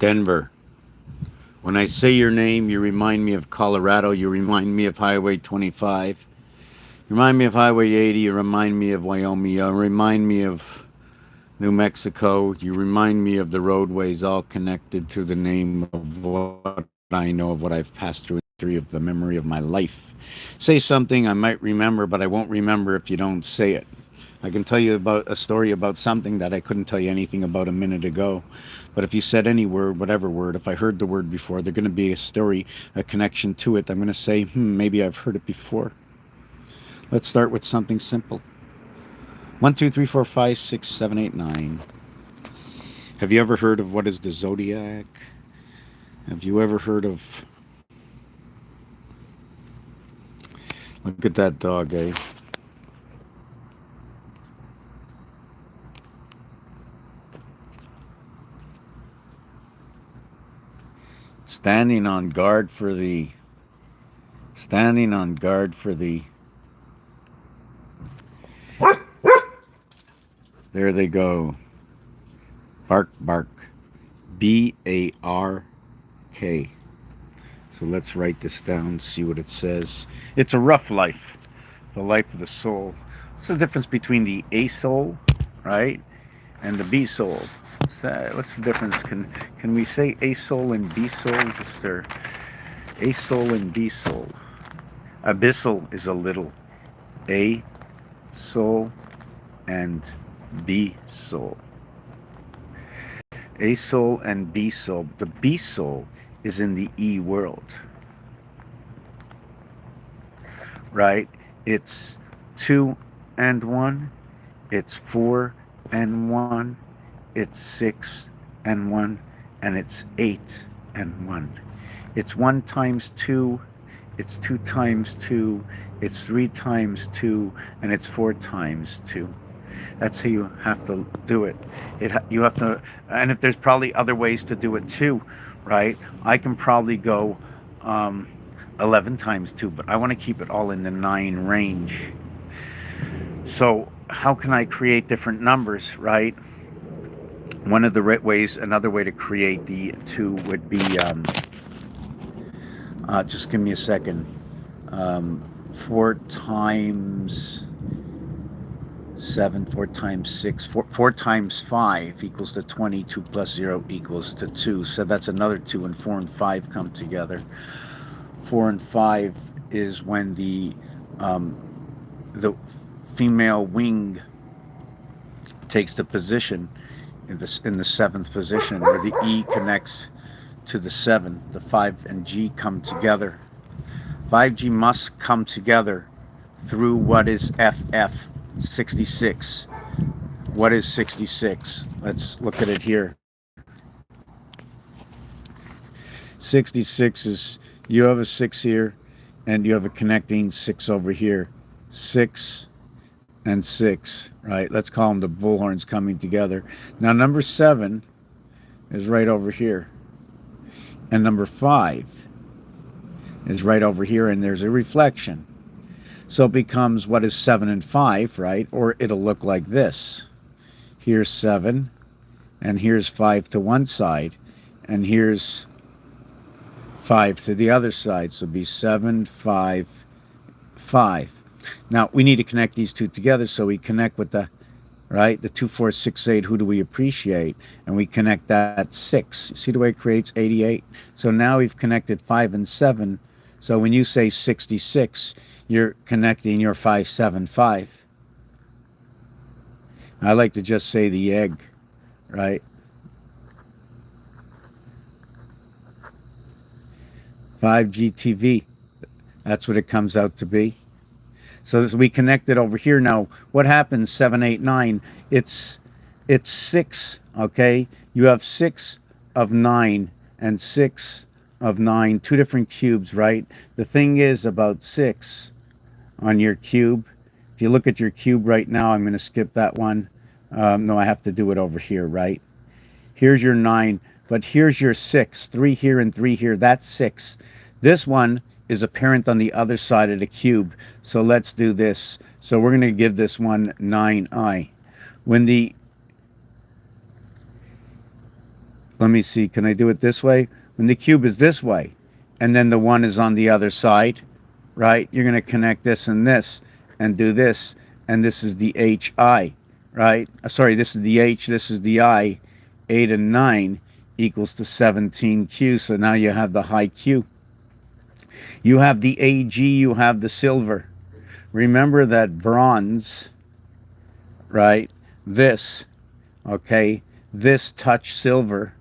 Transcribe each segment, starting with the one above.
Denver. When I say your name, you remind me of Colorado. You remind me of Highway 25. You remind me of Highway 80. You remind me of Wyoming. You remind me of New Mexico. You remind me of the roadways all connected to the name of what I know, of what I've passed through in the history of the memory of my life. Say something I might remember, but I won't remember if you don't say it. I can tell you about a story about something that I couldn't tell you anything about a minute ago. But if you said any word, whatever word, if I heard the word before, there's going to be a story, a connection to it. I'm going to say, maybe I've heard it before. Let's start with something simple. 1, 2, 3, 4, 5, 6, 7, 8, 9. Have you ever heard of what is the Zodiac? Have you ever heard of... Look at that dog, eh? Standing on guard for the... Standing on guard for the... There they go. Bark, bark. B-A-R-K. So let's write this down, see what it says. It's a rough life. The life of the soul. What's the difference between the A soul, right, and the B soul? What's the difference? Can we say A soul and B soul? Just there. A soul and B soul. Abyssal is a little. A soul and B soul. A soul and B soul. The B soul is in the E world, right? It's 2 and 1. It's 4 and 1. It's 6 and 1. And it's 8 and 1. It's 1 times 2. It's 2 times 2. It's 3 times 2. And it's 4 times 2. That's how you have to do it. You have to, and if there's probably other ways to do it too, right? I can probably go 11 times 2, but I want to keep it all in the 9 range. So how can I create different numbers, right? One of the ways, another way to create the 2 would be, just give me a second, 4 times 7, 4 times 6, 4 times 5 equals to 20. 2 plus 0 equals to 2. So that's another 2, and 4 and 5 come together. 4 and 5 is when the female wing takes the position in the 7th position, where the E connects to the 7. The 5 and G come together. 5G must come together through what is FF. 66. What is 66? Let's look at it here. 66 is, you have a 6 here, and you have a connecting 6 over here. 6 and 6, right? Let's call them the bullhorns coming together. Now, number 7 is right over here. And number 5 is right over here, and there's a reflection. So it becomes, what is 7 and 5, right? Or it'll look like this. Here's 7, and here's 5 to one side, and here's 5 to the other side. So it'll be 7, 5, 5. Now, we need to connect these two together, so we connect with the, right, the 2, 4, 6, 8, who do we appreciate? And we connect that 6. See the way it creates 88? So now we've connected 5 and 7. So when you say 66, you're connecting your 575. I like to just say the egg, right? 5GTV. That's what it comes out to be. So we connected over here. Now, what happens? 7, 8, 9. It's 6. Okay, you have 6 of 9 and 6 of 9. 2 different cubes, right? The thing is about 6 on your cube. If you look at your cube right now, I'm going to skip that one. No, I have to do it over here, right? Here's your 9, but here's your 6. 3 here and 3 here. That's 6. This one is apparent on the other side of the cube. So let's do this. So we're going to give this one 9i. When the let me see, can I do it this way? When the cube is this way, and then the 1 is on the other side, right? You're going to connect this and do this, and this is the HI, right? Sorry, this is the H, this is the I. 8 and 9 equals to 17Q, so now you have the high Q. You have the AG, you have the silver. Remember that bronze, right? This, okay? This touch silver,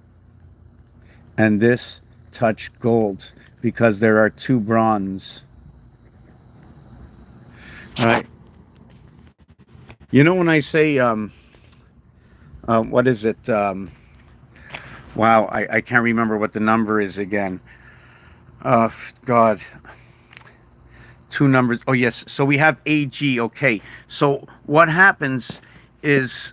and this touch gold, because there are 2 bronze. All right. You know when I say, what is it? Wow, I can't remember what the number is again. God. 2 numbers. Oh, yes. So we have AG. Okay. So what happens is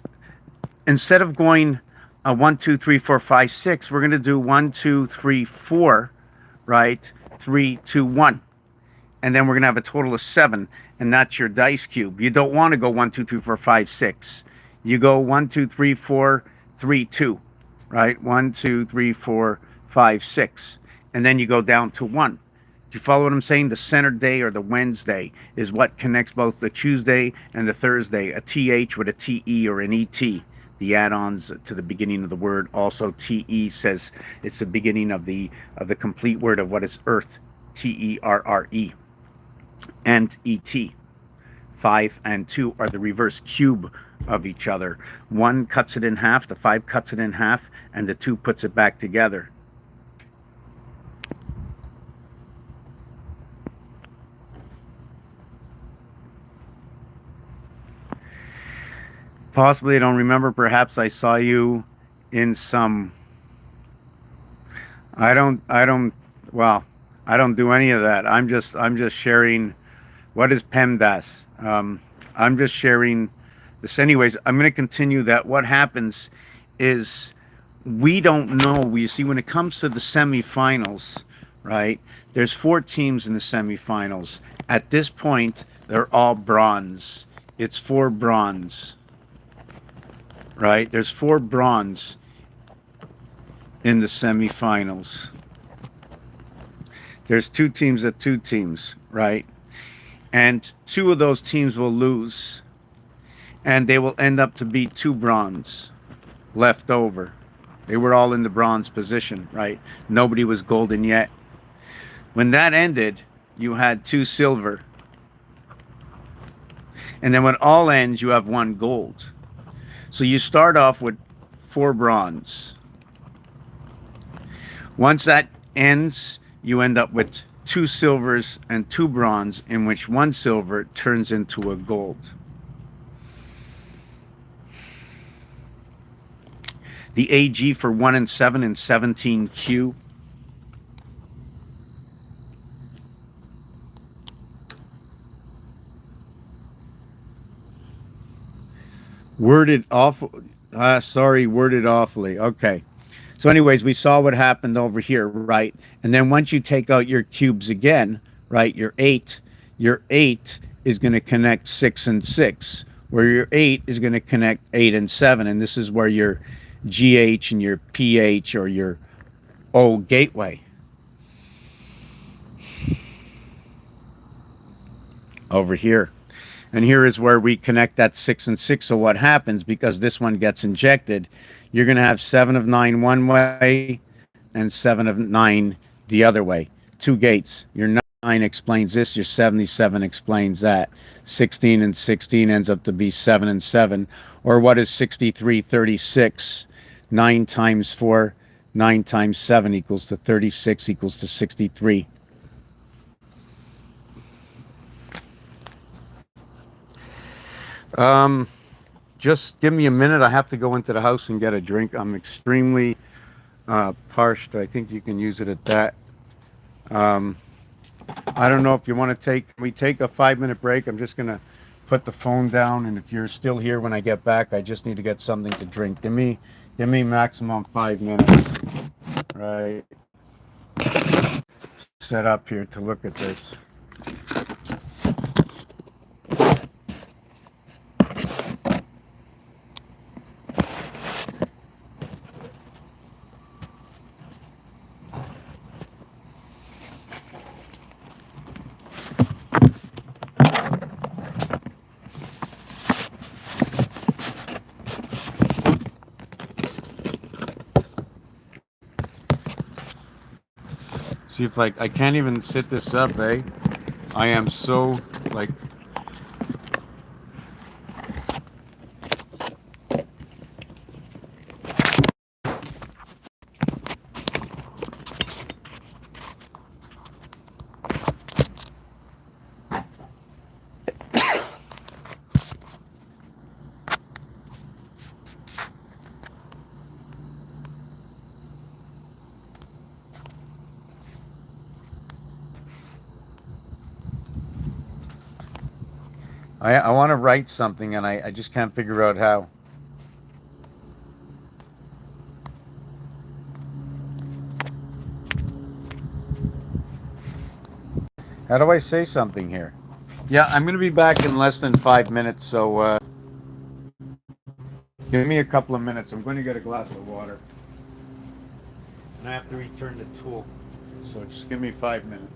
instead of going 1, 2, 3, 4, 5, 6, we're going to do 1, 2, 3, 4, right? 3, 2, 1. And then we're going to have a total of 7. And that's your dice cube. You don't want to go 1, 2, 3, 4, 5, 6. You go 1, 2, 3, 4, 3, 2, right? 1, 2, 3, 4, 5, 6. And then you go down to 1. Do you follow what I'm saying? The center day or the Wednesday is what connects both the Tuesday and the Thursday. A TH with a TE or an ET. The add-ons to the beginning of the word. Also, TE says it's the beginning of the complete word of what is Earth. TERRE. And ET. 5 and 2 are the reverse cube of each other. 1 cuts it in half, the 5 cuts it in half, and the 2 puts it back together. Possibly I don't remember. Perhaps I saw you in some. Well, I don't do any of that. I'm just sharing. What is PEMDAS? I'm just sharing this. Anyways, I'm going to continue that. What happens is we don't know. You see, when it comes to the semifinals, right, there's 4 teams in the semifinals. At this point, they're all bronze. It's 4 bronze, right? There's 4 bronze in the semifinals. There's 2 teams at 2 teams, right? And 2 of those teams will lose, and they will end up to be 2 bronze left over. They were all in the bronze position, right? Nobody was golden yet. When that ended, you had 2 silver. And then when all ends, you have 1 gold. So you start off with 4 bronze. Once that ends, you end up with 2 silvers and 2 bronze, in which 1 silver turns into a gold. The AG for 1 and 7 and 17Q. Worded awfully. Okay. So anyways, we saw what happened over here, right? And then once you take out your cubes again, right, your 8 is going to connect 6 and 6, where your 8 is going to connect 8 and 7. And this is where your GH and your PH or your O gateway. Over here. And here is where we connect that 6 and 6. So what happens, because this one gets injected, you're going to have 7 of 9 one way and 7 of 9 the other way. 2 gates. Your 9 explains this. Your 77 explains that. 16 and 16 ends up to be 7 and 7. Or what is 63, 36? 9 times 4, 9 times 7 equals to 36 equals to 63. Just give me a minute. I have to go into the house and get a drink. I'm extremely parched. I think you can use it at that. I don't know if you want to we take a 5-minute break. I'm just going to put the phone down, and if you're still here when I get back, I just need to get something to drink. Give me maximum 5 minutes. Right. Set up here to look at this. See if I can't even sit this up, eh? I am so like. I want to write something and I just can't figure out how. How do I say something here? Yeah, I'm going to be back in less than 5 minutes, so give me a couple of minutes. I'm going to get a glass of water. And I have to return the tool. So just give me 5 minutes.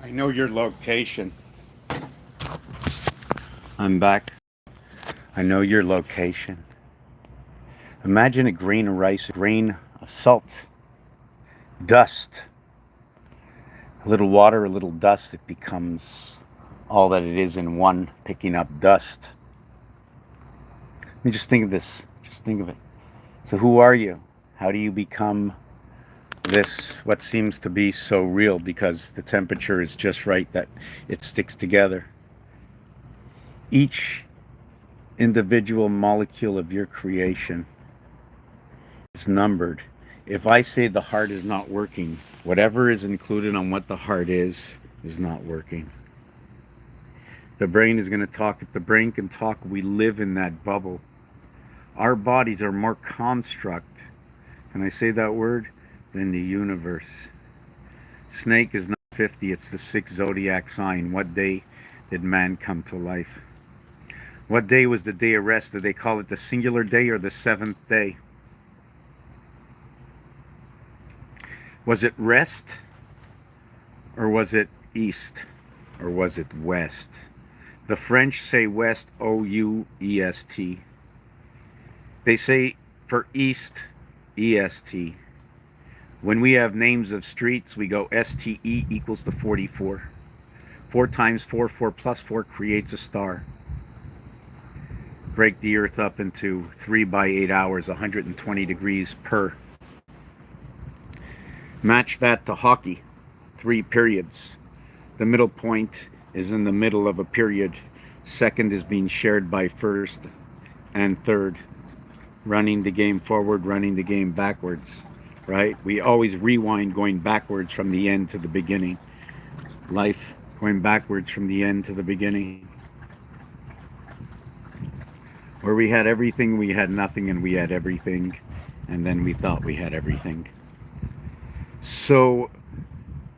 I know your location. I'm back. I know your location. Imagine a grain of rice, a grain of salt, dust, a little water, a little dust. It becomes all that it is in one, picking up dust. I mean, just think of this. Just think of it. So who are you? How do you become this, what seems to be so real, because the temperature is just right that it sticks together? Each individual molecule of your creation is numbered. If I say the heart is not working, whatever is included on what the heart is not working. The brain is going to talk. If the brain can talk, we live in that bubble. Our bodies are more construct, can I say that word, than the universe. Snake is not 50, it's the 6th zodiac sign. What day did man come to life? What day was the day of rest? Did they call it the singular day or the 7th day? Was it rest? Or was it east? Or was it west? The French say west, O-U-E-S-T. They say for east, E-S-T. When we have names of streets, we go S-T-E equals to 44. 4 times 4, 4 plus 4 creates a star. Break the earth up into 3 by 8 hours, 120 degrees per. Match that to hockey, 3 periods. The middle point is in the middle of a period. Second is being shared by first and third. Running the game forward, running the game backwards, right? We always rewind, going backwards from the end to the beginning. Life going backwards from the end to the beginning. Where we had everything, we had nothing, and we had everything, and then we thought we had everything. So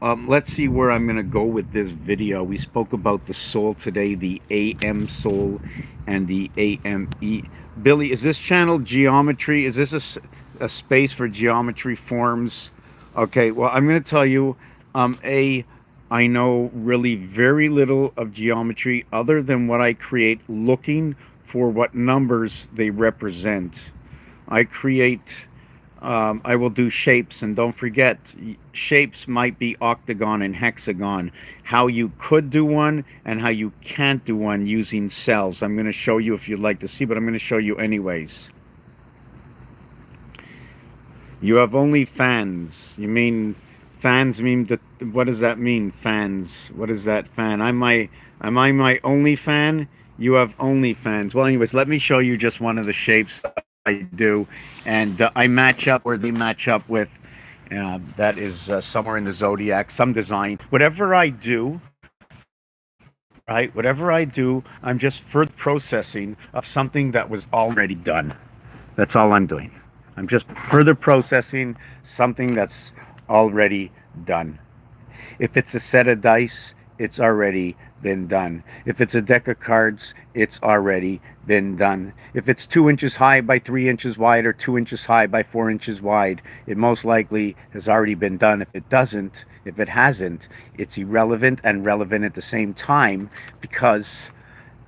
let's see where I'm going to go with this video. We spoke about the soul today, the AM Soul and the AME. Billy, is this channel geometry? Is this a space for geometry forms? Okay, well, I'm going to tell you, I know really very little of geometry other than what I create, looking for what numbers they represent. I create, I will do shapes, and don't forget, shapes might be octagon and hexagon. How you could do one and how you can't do one using cells. I'm going to show you if you'd like to see, but I'm going to show you anyways. You have only fans. You mean fans mean that? What does that mean? Fans. What is that fan? Am I my only fan? You have only fans. Well, anyways, let me show you just one of the shapes I do, and I match up where they match up with. That is somewhere in the Zodiac, some design. Whatever I do, right? Whatever I do, I'm just further processing of something that was already done. That's all I'm doing. I'm just further processing something that's already done. If it's a set of dice, it's already been done. If it's a deck of cards, it's already been done. If it's 2 inches high by 3 inches wide or 2 inches high by 4 inches wide, it most likely has already been done. If it doesn't, if it hasn't, it's irrelevant and relevant at the same time, because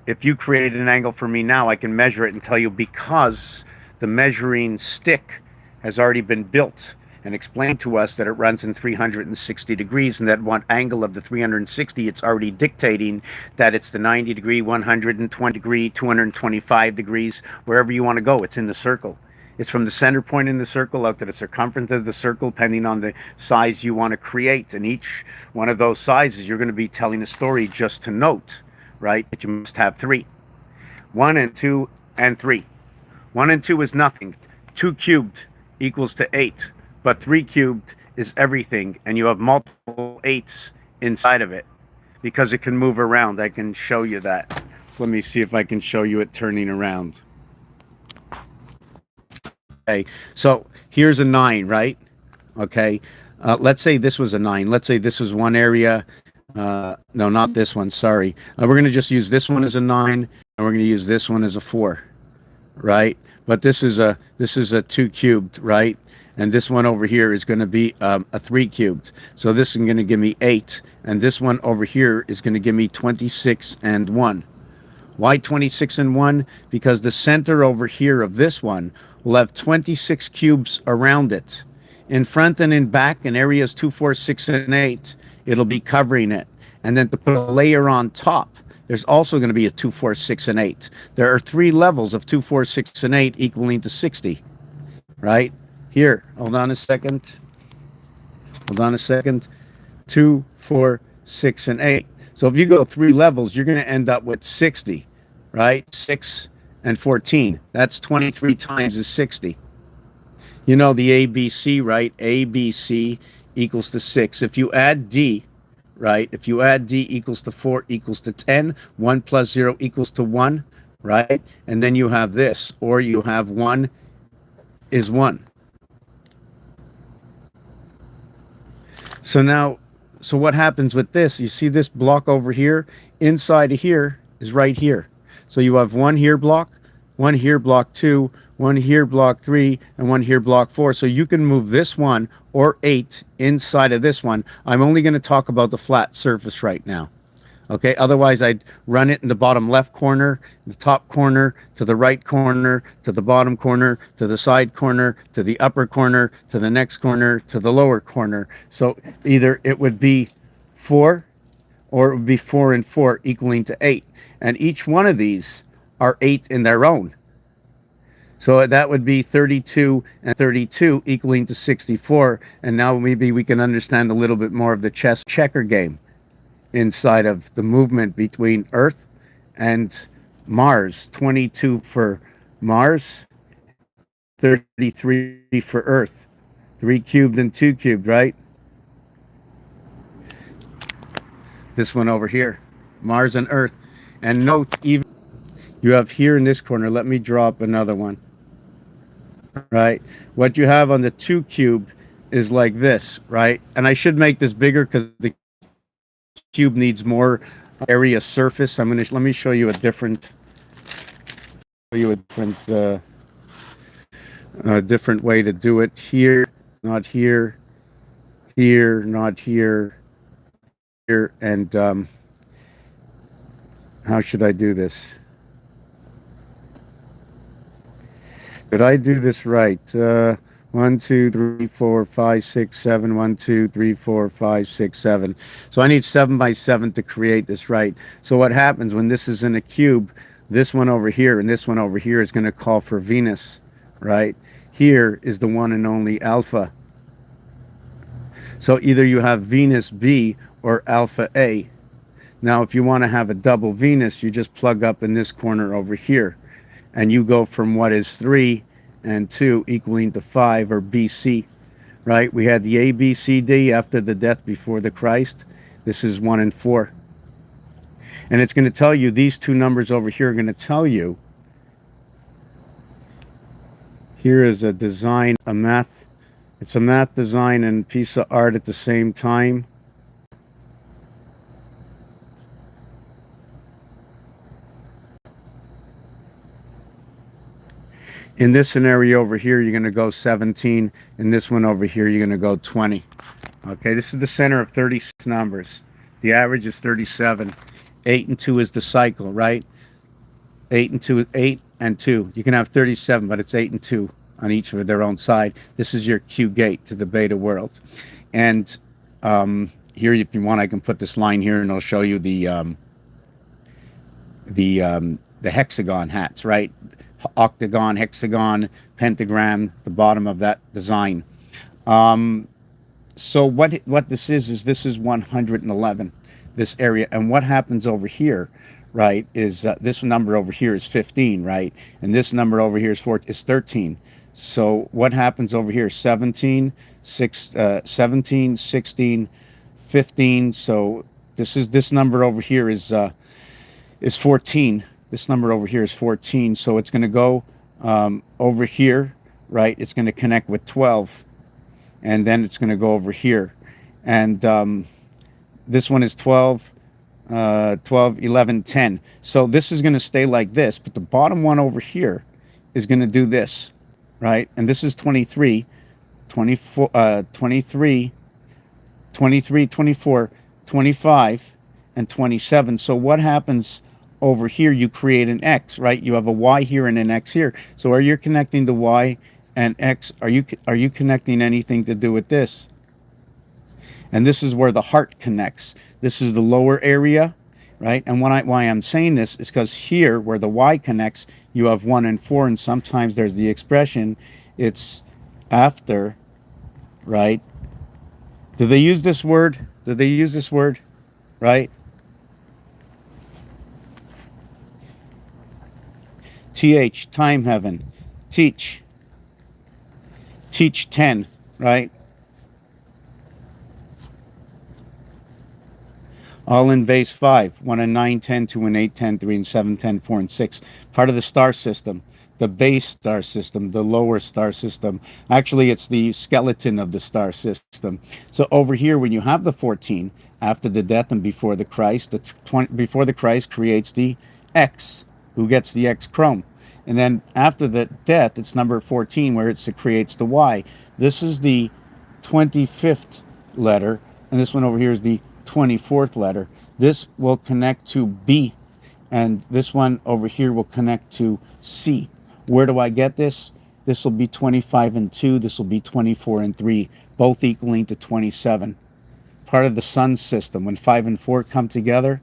if you created an angle for me now, I can measure it and tell you, because the measuring stick has already been built and explained to us that it runs in 360 degrees, and that one angle of the 360, it's already dictating that it's the 90 degree, 120 degree, 225 degrees, wherever you want to go. It's in the circle. It's from the center point in the circle out to the circumference of the circle, depending on the size you want to create. And each one of those sizes, you're going to be telling a story. Just to note, right, that you must have 3. 1 and 2 and 3. 1 and 2 is nothing. 2 cubed equals to 8. But 3 cubed is everything, and you have multiple 8s inside of it because it can move around. I can show you that. So let me see if I can show you it turning around. Okay, so here's a 9, right? Okay, let's say this was a 9. Let's say this was one area. No, not this one, sorry. We're going to just use this one as a 9, and we're going to use this one as a 4, right? But this is a 2 cubed, right? and this one over here is going to be a 3 cubed. So this is going to give me 8, and this one over here is going to give me 26 and 1. Why 26 and 1? Because the center over here of this one will have 26 cubes around it. In front and in back, in areas 2, 4, 6, and 8, it'll be covering it. And then to put a layer on top, there's also going to be a 2, 4, 6, and 8. There are 3 levels of 2, 4, 6, and 8 equaling to 60. Right? Here, hold on a second. Hold on a second. 2, 4, 6, and 8. So if you go 3 levels, you're going to end up with 60, right? 6 and 14. That's 23 times is 60. You know the ABC, right? ABC equals to 6. If you add D, right? If you add D equals to 4 equals to 10, 1 plus 0 equals to 1, right? And then you have this, or you have 1 is 1. So now, so what happens with this? You see this block over here? Inside of here is right here. So you have 1 here block, 1 here block 2, 1 here block 3, and 1 here block 4. So you can move this one or 8 inside of this one. I'm only going to talk about the flat surface right now. Okay, otherwise I'd run it in the bottom left corner, the top corner, to the right corner, to the bottom corner, to the side corner, to the upper corner, to the next corner, to the lower corner. So either it would be 4 or it would be 4 and 4 equaling to 8. And each one of these are 8 in their own. So that would be 32 and 32 equaling to 64. And now maybe we can understand a little bit more of the chess checker game inside of the movement between Earth and Mars. 22 for Mars, 33 for Earth. 3 cubed and 2 cubed, right? This one over here, Mars and Earth. And note, even you have here in this corner, let me drop another one, right? What you have on the 2 cube is like this, right? And I should make this bigger because the cube needs more area surface. Let me show you a different different way to do it. Here, not here, here, not here, here, and how should I do this? Did I do this right? 1, 2, 3, 4, 5, 6, 7. 1, 2, 3, 4, 5, 6, 7. So I need 7 by 7 to create this right. So what happens when this is in a cube, this one over here and this one over here is going to call for Venus, right? Here is the one and only Alpha. So either you have Venus B or Alpha A. Now if you want to have a double Venus, you just plug up in this corner over here. And you go from what is 3 and 2 equaling to 5, or BC, right? We had the A, B, C, D after the death before the Christ. This is 1 and 4. And it's going to tell you, these two numbers over here are going to tell you, here is a design, it's a math design and piece of art at the same time. In this scenario over here, you're going to go 17. In this one over here, you're going to go 20. Okay, this is the center of 36 numbers. The average is 37. 8 and 2 is the cycle, right? 8 and 2, 8 and 2. You can have 37, but it's 8 and 2 on each of their own side. This is your Q gate to the beta world. And here, if you want, I can put this line here, and I'll show you the hexagon hats, right? Octagon, hexagon, pentagram, the bottom of that design. So what this is 111, this area. And what happens over here, right, is this number over here is 15, right? And this number over here is 13. So what happens over here? 17, 17, 16, 15. So this number over here is 14. This number over here is 14, so it's going to go over here, right? It's going to connect with 12, and then it's going to go over here. And this one is 12, 12, 11, 10. So this is going to stay like this, but the bottom one over here is going to do this, right? And this is 23. 24, 23, 23, 24, 25, and 27. So what happens over here? You create an X, right? You have a Y here and an X here. So are you connecting the Y and X? Are you connecting anything to do with this? And this is where the heart connects. This is the lower area, right? And why I'm saying this is because here, where the Y connects, you have 1 and 4, and sometimes there's the expression, it's after, right? Do they use this word? Do they use this word, right? TH, time heaven. Teach. Teach 10, right? All in base 5, 1 and 9, 10, 2 and 8, 10, 3 and 7, 10, 4 and 6. Part of the star system, the base star system, the lower star system. Actually, it's the skeleton of the star system. So over here, when you have the 14, after the death and before the Christ, the 20, before the Christ creates the X, who gets the X chrome. And then after the death, it's number 14, where it creates the Y. This is the 25th letter, and this one over here is the 24th letter. This will connect to B, and this one over here will connect to C. Where do I get this? This will be 25 and 2. This will be 24 and 3, both equaling to 27. Part of the sun system. When 5 and 4 come together,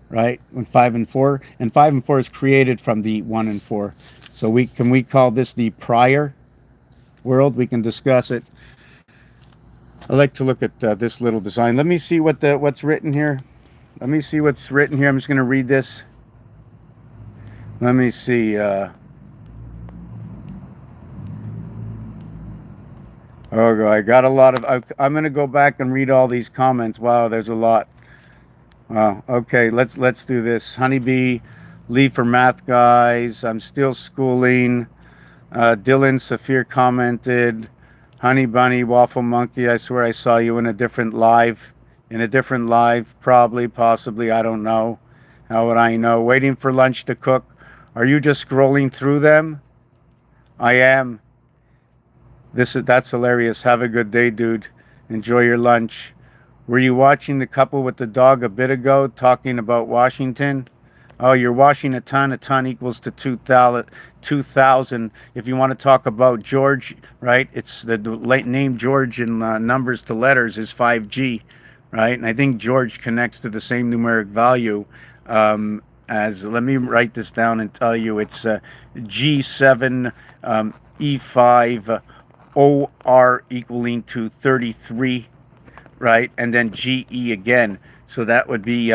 right? When 5 and 4, and 5 and 4 is created from the 1 and 4. So we call this the prior world. We can discuss it. I like to look at this little design. Let me see what's written here. Let me see what's written here. I'm just going to read this. Let me see. Oh, I got a lot of. I'm going to go back and read all these comments. Wow, there's a lot. Wow. Okay, let's do this. Honeybee, Lee for math guys. I'm still schooling. Dylan Saphir commented. Honey Bunny, Waffle Monkey, I swear I saw you in a different live. In a different live, probably, possibly, I don't know. How would I know? Waiting for lunch to cook. Are you just scrolling through them? I am. That's hilarious. Have a good day, dude. Enjoy your lunch. Were you watching the couple with the dog a bit ago talking about Washington? Oh, you're washing a ton. A ton equals to 2,000. If you want to talk about George, right? It's the name George in numbers to letters is 5G, right? And I think George connects to the same numeric value as, let me write this down and tell you, it's G7 E5 OR equaling to 33, right? And then GE again. So that would be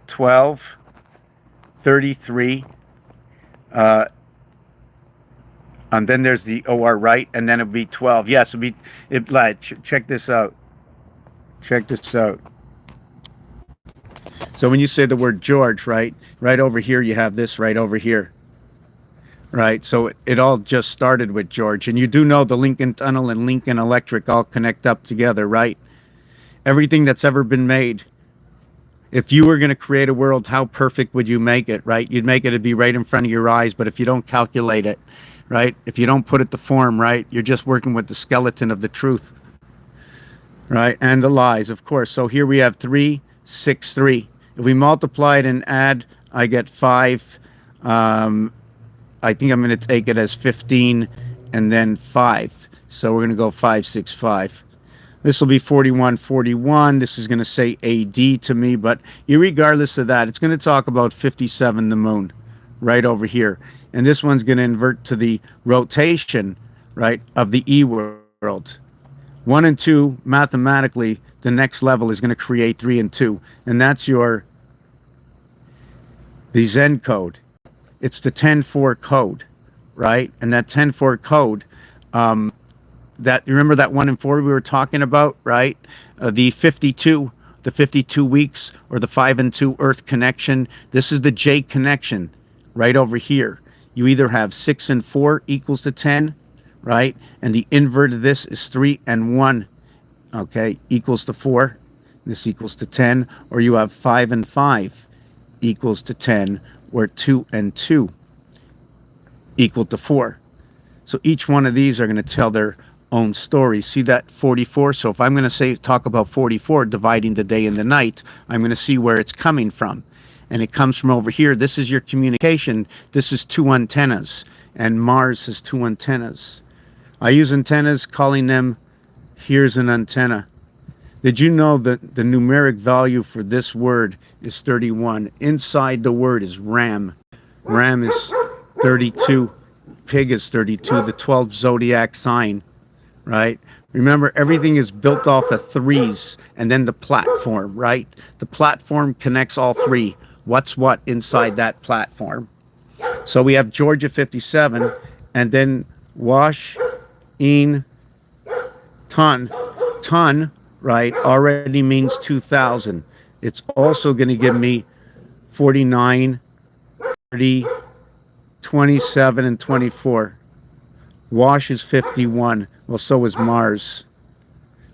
12. 33, and then there's the OR, right? And then it'll be 12. Yes, check this out. Check this out. So when you say the word George, right over here, you have this right over here, right? So it all just started with George. And you do know the Lincoln Tunnel and Lincoln Electric all connect up together, right? Everything that's ever been made. If you were going to create a world, how perfect would you make it, right? You'd make it to be right in front of your eyes, but if you don't calculate it, right? If you don't put it to form, right? You're just working with the skeleton of the truth, right? And the lies, of course. So here we have 3, 6, 3. If we multiply it and add, I get 5. I think I'm going to take it as 15 and then 5. So we're going to go 5, 6, 5. This will be 41, 41. This is going to say AD to me, but regardless of that, it's going to talk about 57, the moon, right over here. And this one's going to invert to the rotation, right, of the E world. 1 and 2, mathematically, the next level is going to create 3 and 2. And that's the Zen code. It's the 10-4 code, right? And that 10-4 code, that, remember that 1 and 4 we were talking about, right? The 52 weeks, or the 5 and 2 Earth connection. This is the J connection right over here. You either have 6 and 4 equals to 10, right? And the invert of this is 3 and 1, okay, equals to 4. This equals to 10. Or you have 5 and 5 equals to 10, where 2 and 2 equal to 4. So each one of these are going to tell their own story. See that 44? So if I'm going to talk about 44, dividing the day and the night, I'm going to see where it's coming from. And it comes from over here. This is your communication. This is 2 antennas. And Mars has 2 antennas. I use antennas, calling them, here's an antenna. Did you know that the numeric value for this word is 31? Inside the word is Ram. Ram is 32. Pig is 32, the 12th zodiac sign, right? Remember, everything is built off of threes, and then the platform, right? The platform connects all three. What's what inside that platform? So we have Georgia 57, and then Wash, In, Ton. Ton, right, already means 2000. It's also going to give me 49, 30, 27, and 24. Wash is 51. Well, so is Mars.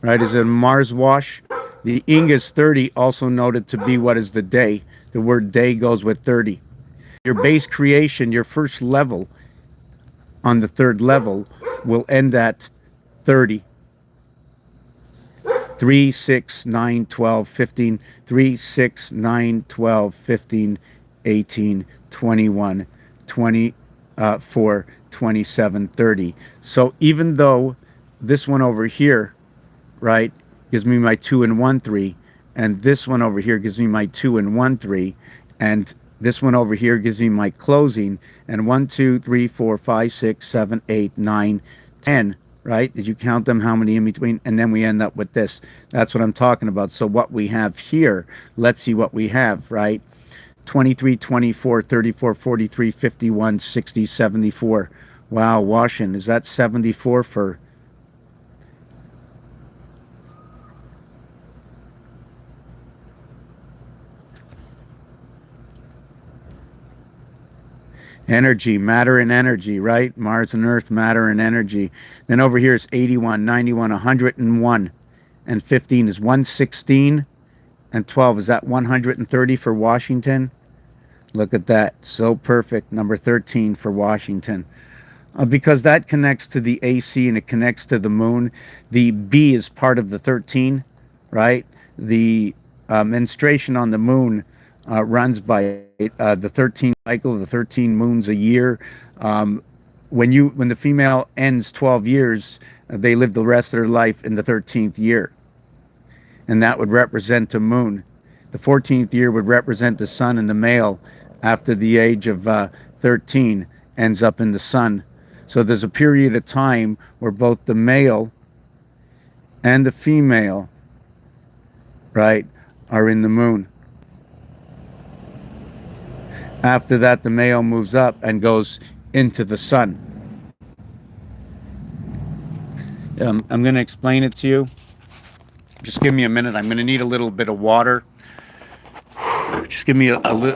Right? Is it Mars wash? The Ing is 30, also noted to be what is the day. The word day goes with 30. Your base creation, your first level on the third level, will end at 30. 3, 6, 9, 12, 15, 3, 6, 9, 12, 15, 18, 21, 24, 27, 30. So even though this one over here, right, gives me my 2 and 1, 3, and this one over here gives me my 2 and 1, 3, and this one over here gives me my closing, and 1, 2, 3, 4, 5, 6, 7, 8, 9, 10, right? Did you count them? How many in between? And then we end up with this. That's what I'm talking about. So what we have here, let's see what we have, right? 23, 24, 34, 43, 51, 60, 74. Wow, Washington, is that 74 for... energy, matter and energy, right? Mars and Earth, matter and energy. Then over here is 81, 91, 101, and 15 is 116, and 12. Is that 130 for Washington? Look at that. So perfect. Number 13 for Washington. Because that connects to the AC and it connects to the moon. The B is part of the 13, right? The menstruation on the moon runs by the 13 cycle, the 13 moons a year. When the female ends 12 years, they live the rest of their life in the 13th year. And that would represent the moon. The 14th year would represent the sun, and the male, after the age of 13, ends up in the sun. So there's a period of time where both the male and the female, right, are in the moon. After that, the male moves up and goes into the sun. I'm going to explain it to you. Just give me a minute. I'm going to need a little bit of water. Just give me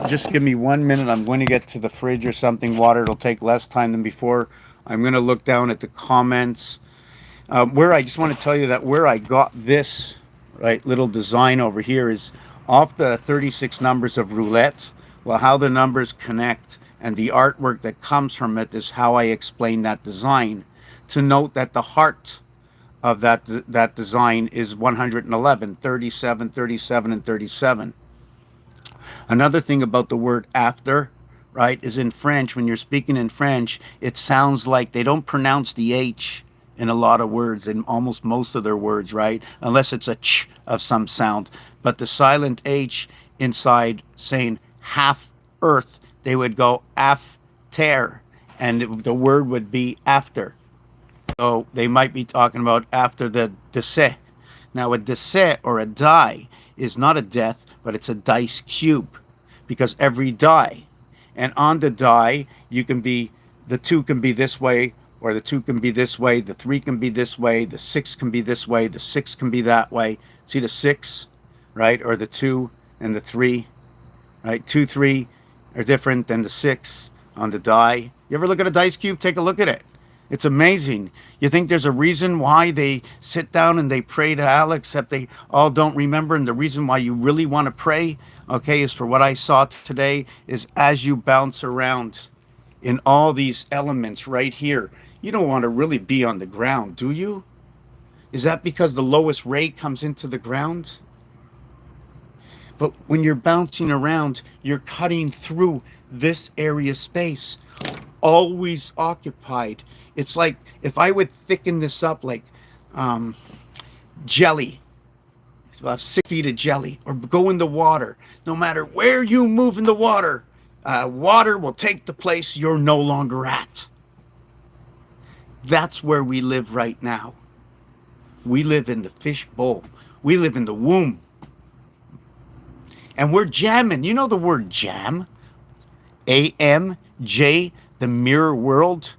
just give me 1 minute. I'm going to get to the fridge or something. Water. It'll take less time than before. I'm going to look down at the comments. Where I just want to tell you that where I got this little design over here is off the 36 numbers of roulette. Well, how the numbers connect and the artwork that comes from it is how I explain that design. To note that the heart of that design is 111, 37, 37, and 37. Another thing about the word after, right, is in French, when you're speaking in French, it sounds like they don't pronounce the H in a lot of words, in almost most of their words, right? Unless it's a ch of some sound. But the silent H inside saying half earth, they would go after, and the word would be after. So they might be talking about after the décès. Now a décès or a die is not a death, but it's a dice cube, because every die, and on the die you can be, the 2 can be this way, or the 2 can be this way, the 3 can be this way, the 6 can be this way, the 6 can be that way. See the 6, right, or the 2 and the 3, right? 2, 3 are different than the 6 on the die. You ever look at a dice cube? Take a look at it. It's amazing. You think there's a reason why they sit down and they pray to Allah, except they all don't remember. And the reason why you really want to pray, okay, is for what I saw today, is as you bounce around in all these elements right here, you don't want to really be on the ground, do you? Is that because the lowest ray comes into the ground? But when you're bouncing around, you're cutting through this area space, always occupied. It's like if I would thicken this up like jelly, 6 feet of jelly, or go in the water. No matter where you move in the water, water will take the place you're no longer at. That's where we live right now. We live in the fish bowl. We live in the womb. And we're jamming. You know the word jam? AMJ, the mirror world,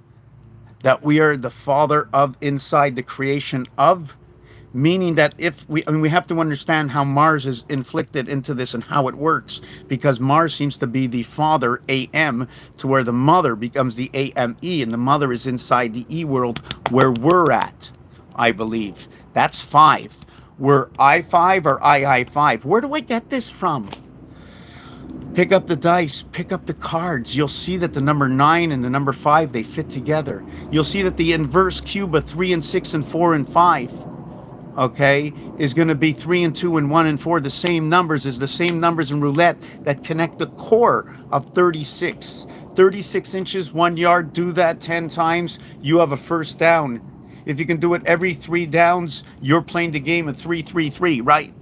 that we are the father of inside the creation of. Meaning that we have to understand how Mars is inflicted into this and how it works, because Mars seems to be the father, AM, to where the mother becomes the AME, and the mother is inside the E world where we're at, I believe. That's 5. We're I5 or II5. Where do I get this from? Pick up the dice, pick up the cards. You'll see that the number 9 and the number 5, they fit together. You'll see that the inverse cube of 3 and 6 and 4 and 5, okay, is going to be 3 and 2 and 1 and 4. The same numbers as the same numbers in roulette that connect the core of 36. 36 inches, 1 yard. Do that 10 times. You have a first down. If you can do it every 3 downs, you're playing the game of 3-3-3, right?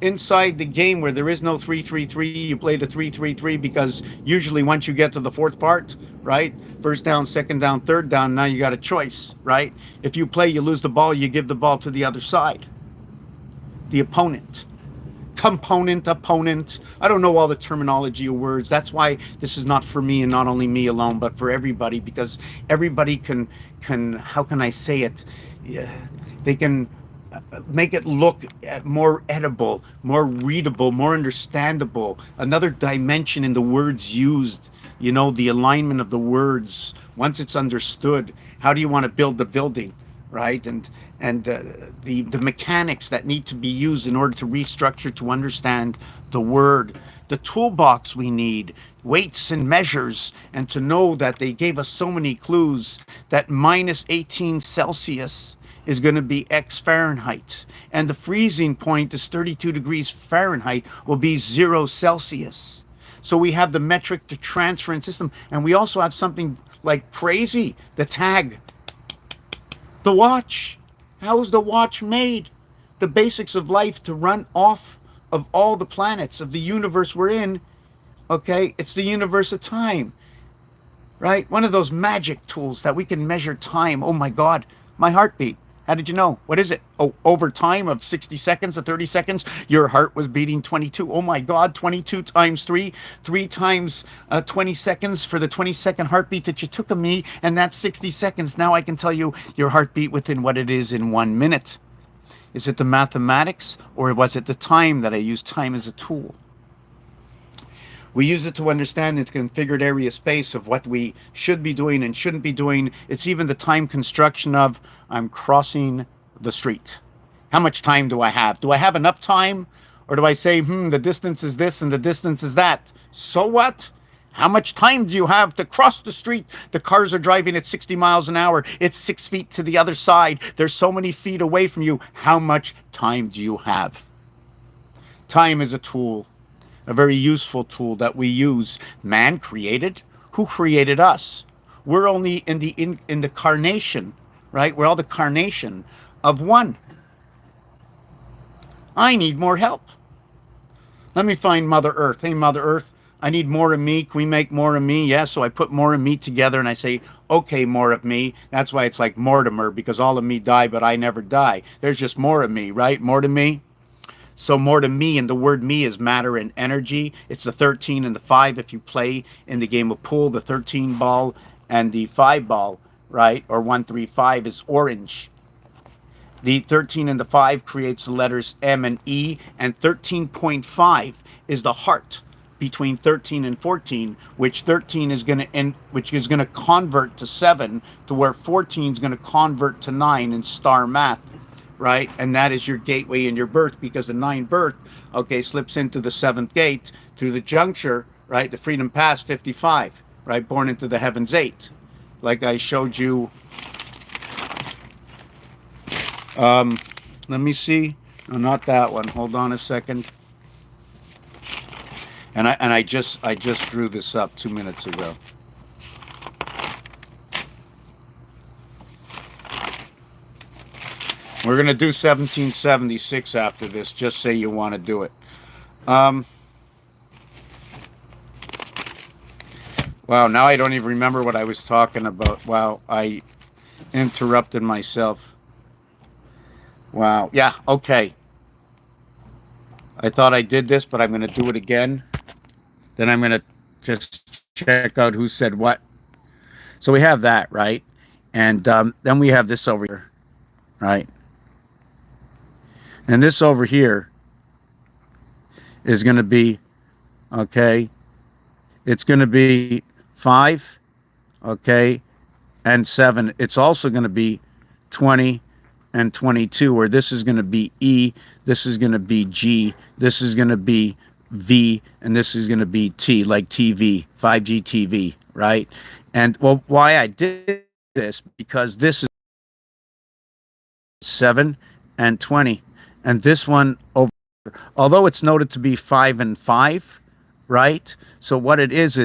Inside the game where there is no 3-3-3, you play the 3-3-3, because usually once you get to the 4th part, right? First down, second down, third down, now you got a choice, right? If you play, you lose the ball, you give the ball to the other side. The opponent. Component, opponent. I don't know all the terminology of words. That's why this is not for me, and not only me alone, but for everybody, because everybody can how can I say it? Yeah, they can make it look more edible, more readable, more understandable. Another dimension in the words used, you know, the alignment of the words. Once it's understood, how do you want to build the building, right? And the mechanics that need to be used in order to restructure, to understand the word, the toolbox we need, weights and measures, and to know that they gave us so many clues that minus 18 Celsius is going to be X Fahrenheit, and the freezing point is 32 degrees Fahrenheit, will be 0 Celsius. So we have the metric, the transference system, and we also have something like crazy, the tag, the watch. How is the watch made? The basics of life to run off of all the planets of the universe we're in, okay? It's the universe of time, right? One of those magic tools that we can measure time. Oh my God, my heartbeat. How did you know? What is it? Oh, over time of 60 seconds to 30 seconds, your heart was beating 22. Oh my God, 22 times 3, 3 times 20 seconds for the 20-second heartbeat that you took of me, and that's 60 seconds. Now I can tell you your heartbeat within what it is in 1 minute. Is it the mathematics, or was it the time that I used time as a tool? We use it to understand the configured area space of what we should be doing and shouldn't be doing. It's even the time construction of, I'm crossing the street. How much time do I have? Do I have enough time? Or do I say, the distance is this and the distance is that? So what? How much time do you have to cross the street? The cars are driving at 60 miles an hour. It's 6 feet to the other side. They're so many feet away from you. How much time do you have? Time is a tool, a very useful tool that we use. Man created. Who created us? We're only in the carnation, right? We're all the carnation of one. I need more help. Let me find Mother Earth. Hey, Mother Earth, I need more of me. Can we make more of me? Yeah, so I put more of me together and I say, okay, more of me. That's why it's like Mortimer, because all of me die, but I never die. There's just more of me, right? More to me. So more to me, and the word me is matter and energy. It's the 13 and the 5 if you play in the game of pool. The 13 ball and the 5 ball, right? Or 1, 3, 5 is orange. The 13 and the 5 creates the letters M and E, and 13.5 is the heart between 13 and 14, which 13 is going to end, which is going to convert to 7, to where 14 is going to convert to 9 in star math. Right? And that is your gateway in your birth, because the 9 birth, okay, slips into the 7th gate through the juncture, right? The Freedom Pass 55, right? Born into the Heavens 8. Like I showed you Let me see. No, not that one. Hold on a second. And I just drew this up 2 minutes ago. We're gonna do 1776 after this. Just say you want to do it. Wow, now I don't even remember what I was talking about. Wow, I interrupted myself. Wow. Yeah, okay. I thought I did this, but I'm going to do it again. Then I'm going to just check out who said what. So we have that, right? And then we have this over here, right? And this over here is going to be, okay, it's going to be 5, okay, and 7. It's also going to be 20 and 22, where this is going to be E, this is going to be G, this is going to be V, and this is going to be T, like TV, 5G TV, right? And well, why I did this, because this is 7 and 20, and this one over, although it's noted to be 5 and 5, right? So what it is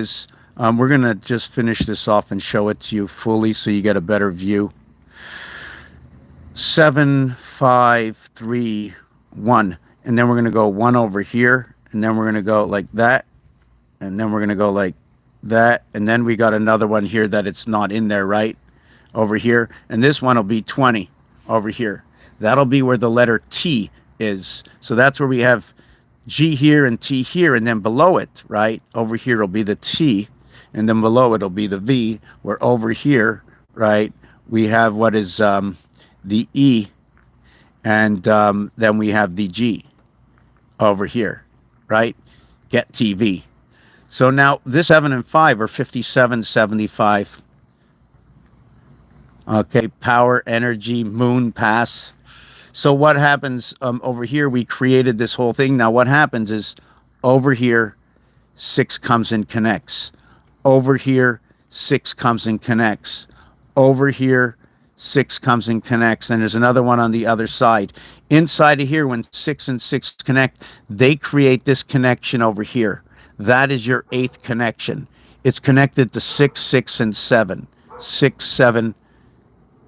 we're going to just finish this off and show it to you fully so you get a better view. 7, 5, 3, 1, and then we're going to go 1 over here, and then we're going to go like that, and then we're going to go like that, and then we got another one here that it's not in there, right, over here, and this one will be 20 over here. That'll be where the letter T is. So that's where we have G here and T here, and then below it, right, over here will be the T, and then below it will be the V, where over here, right, we have what is the E, and then we have the G over here, right? Get TV. So now this 7 and 5 are 57, 75. Okay, power, energy, moon, pass. So what happens over here, we created this whole thing. Now what happens is over here, 6 comes and connects. Over here, 6 comes and connects. Over here, 6 comes and connects, and there's another one on the other side. Inside of here, when 6 and 6 connect, they create this connection over here. That is your 8th connection. It's connected to 6, 6, and 7. 6, 7,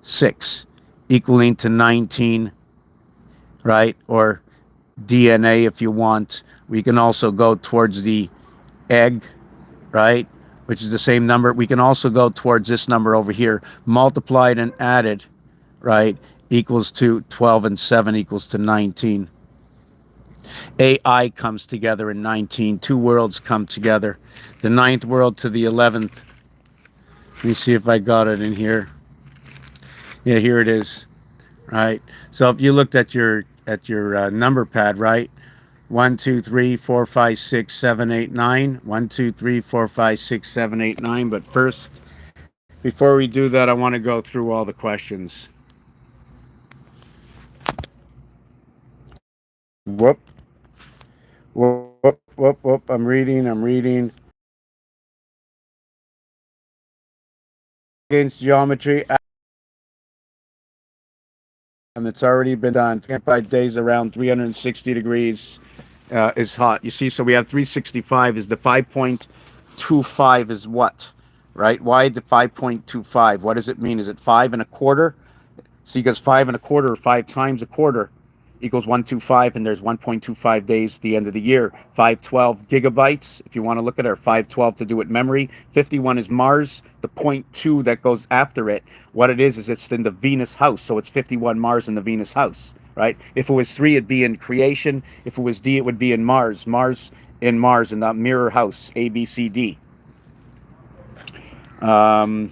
6, equaling to 19, right? Or DNA if you want. We can also go towards the egg, right? Which is the same number. We can also go towards this number over here, multiplied and added, right, equals to 12, and 7 equals to 19. AI comes together in 19. 2 worlds come together. The 9th world to the 11th. Let me see if I got it in here. Yeah, here it is, right? So if you looked at your number pad, right? 1, 2, 3, 4, 5, 6, 7, 8, 9. 1, 2, 3, 4, 5, 6, 7, 8, 9. But first, before we do that, I want to go through all the questions. Whoop. Whoop, whoop, whoop. I'm reading. Against geometry. And it's already been done. 25 days around 360 degrees. Is hot. You see, so we have 365 is the 5.25 is what, right? Why the 5.25? What does it mean? Is it 5 1/4? See, because 5 1/4 or 5 times a quarter equals 125, and there's 1.25 days at the end of the year. 512 gigabytes, if you want to look at it, or 512 to do it memory. 51 is Mars. The 0.2 that goes after it, what it is it's in the Venus house, so it's 51 Mars in the Venus house. Right? If it was 3, it'd be in creation. If it was D, it would be in Mars. Mars in the mirror house, A, B, C, D. A,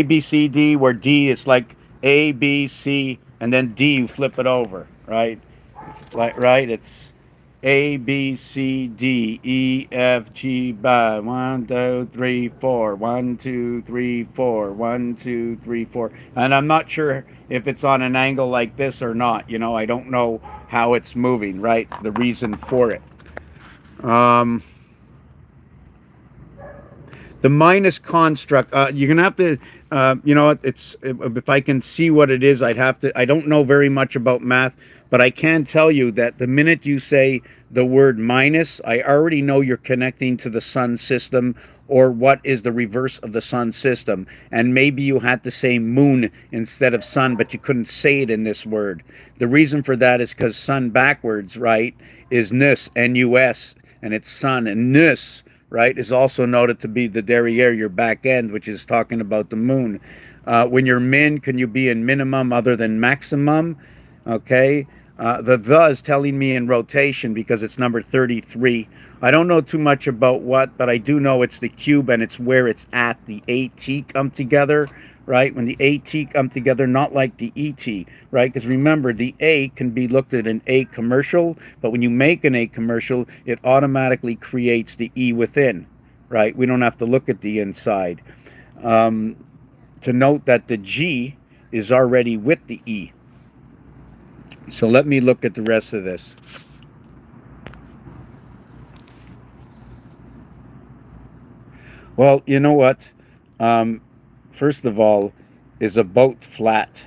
B, C, D, where D is like A, B, C, and then D, you flip it over, right? It's like, right? It's A, B, C, D, E, F, G, B. 1, 2, 3, 4. 1, 2, 3, 4. 1, 2, 3, 4. And I'm not sure if it's on an angle like this or not. You know, I don't know how it's moving, right? The reason for it. The minus construct, you're gonna have to, you know, it's if I can see what it is, I'd have to. I don't know very much about math, but I can tell you that the minute you say the word minus, I already know you're connecting to the sun system, or what is the reverse of the sun system. And maybe you had to say moon instead of sun, but you couldn't say it in this word. The reason for that is because sun backwards, right, is nus, N-U-S, and it's sun, and nus, right, is also noted to be the derriere, your back end, which is talking about the moon. When you're min, can you be in minimum other than maximum? Okay. The is telling me in rotation because it's number 33. I don't know too much about what, but I do know it's the cube and it's where it's at. The AT come together, right? When the AT come together, not like the ET, right? Because remember, the A can be looked at an A commercial, but when you make an A commercial, it automatically creates the E within, right? We don't have to look at the inside. To note that the G is already with the E. So let me look at the rest of this. Well, you know what? First of all, is a boat flat,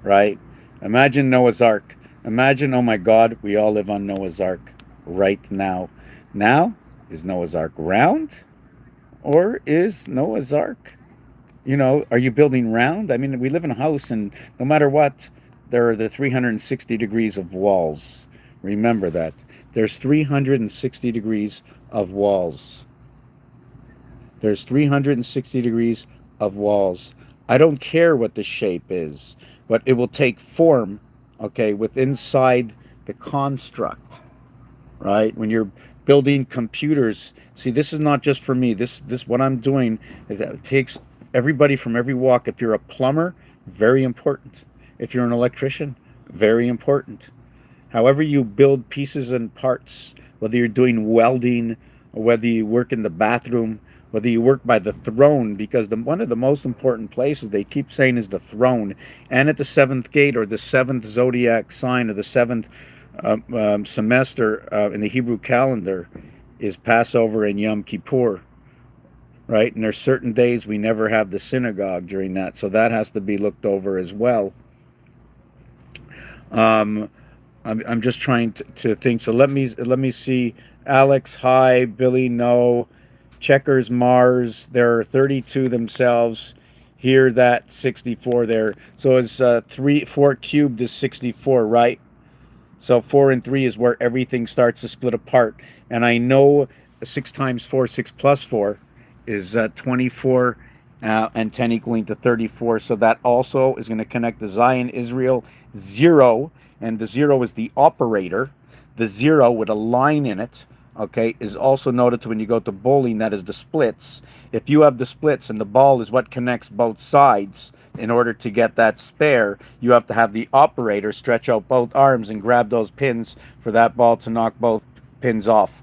right? Imagine Noah's Ark. Imagine, oh my God, we all live on Noah's Ark right now. Now, is Noah's Ark round? Or is Noah's Ark, you know, are you building round? I mean, we live in a house, and no matter what, there are the 360 degrees of walls. Remember that. There's 360 degrees of walls. There's 360 degrees of walls. I don't care what the shape is, but it will take form, okay, with inside the construct, right? When you're building computers, see, this is not just for me. This what I'm doing, it takes everybody from every walk. If you're a plumber, very important. If you're an electrician, very important. However you build pieces and parts, whether you're doing welding, or whether you work in the bathroom, whether you work by the throne, because one of the most important places they keep saying is the throne, and at the seventh gate, or the seventh zodiac sign, or the seventh semester in the Hebrew calendar, is Passover and Yom Kippur, right? And there's certain days we never have the synagogue during that, so that has to be looked over as well. I'm just trying to think. So let me see. Alex, hi. Billy, no. Checkers, Mars. There are 32 themselves. Here, that 64 there. So it's 4 cubed is 64, right? So 4 and 3 is where everything starts to split apart. And I know 6 times 4, 6 plus 4 is 24, and 10 equaling to 34. So that also is going to connect the Zion, Israel, 0. And the 0 is the operator. The 0 with a line in it, okay, is also noted to when you go to bowling, that is the splits. If you have the splits and the ball is what connects both sides, in order to get that spare, you have to have the operator stretch out both arms and grab those pins for that ball to knock both pins off.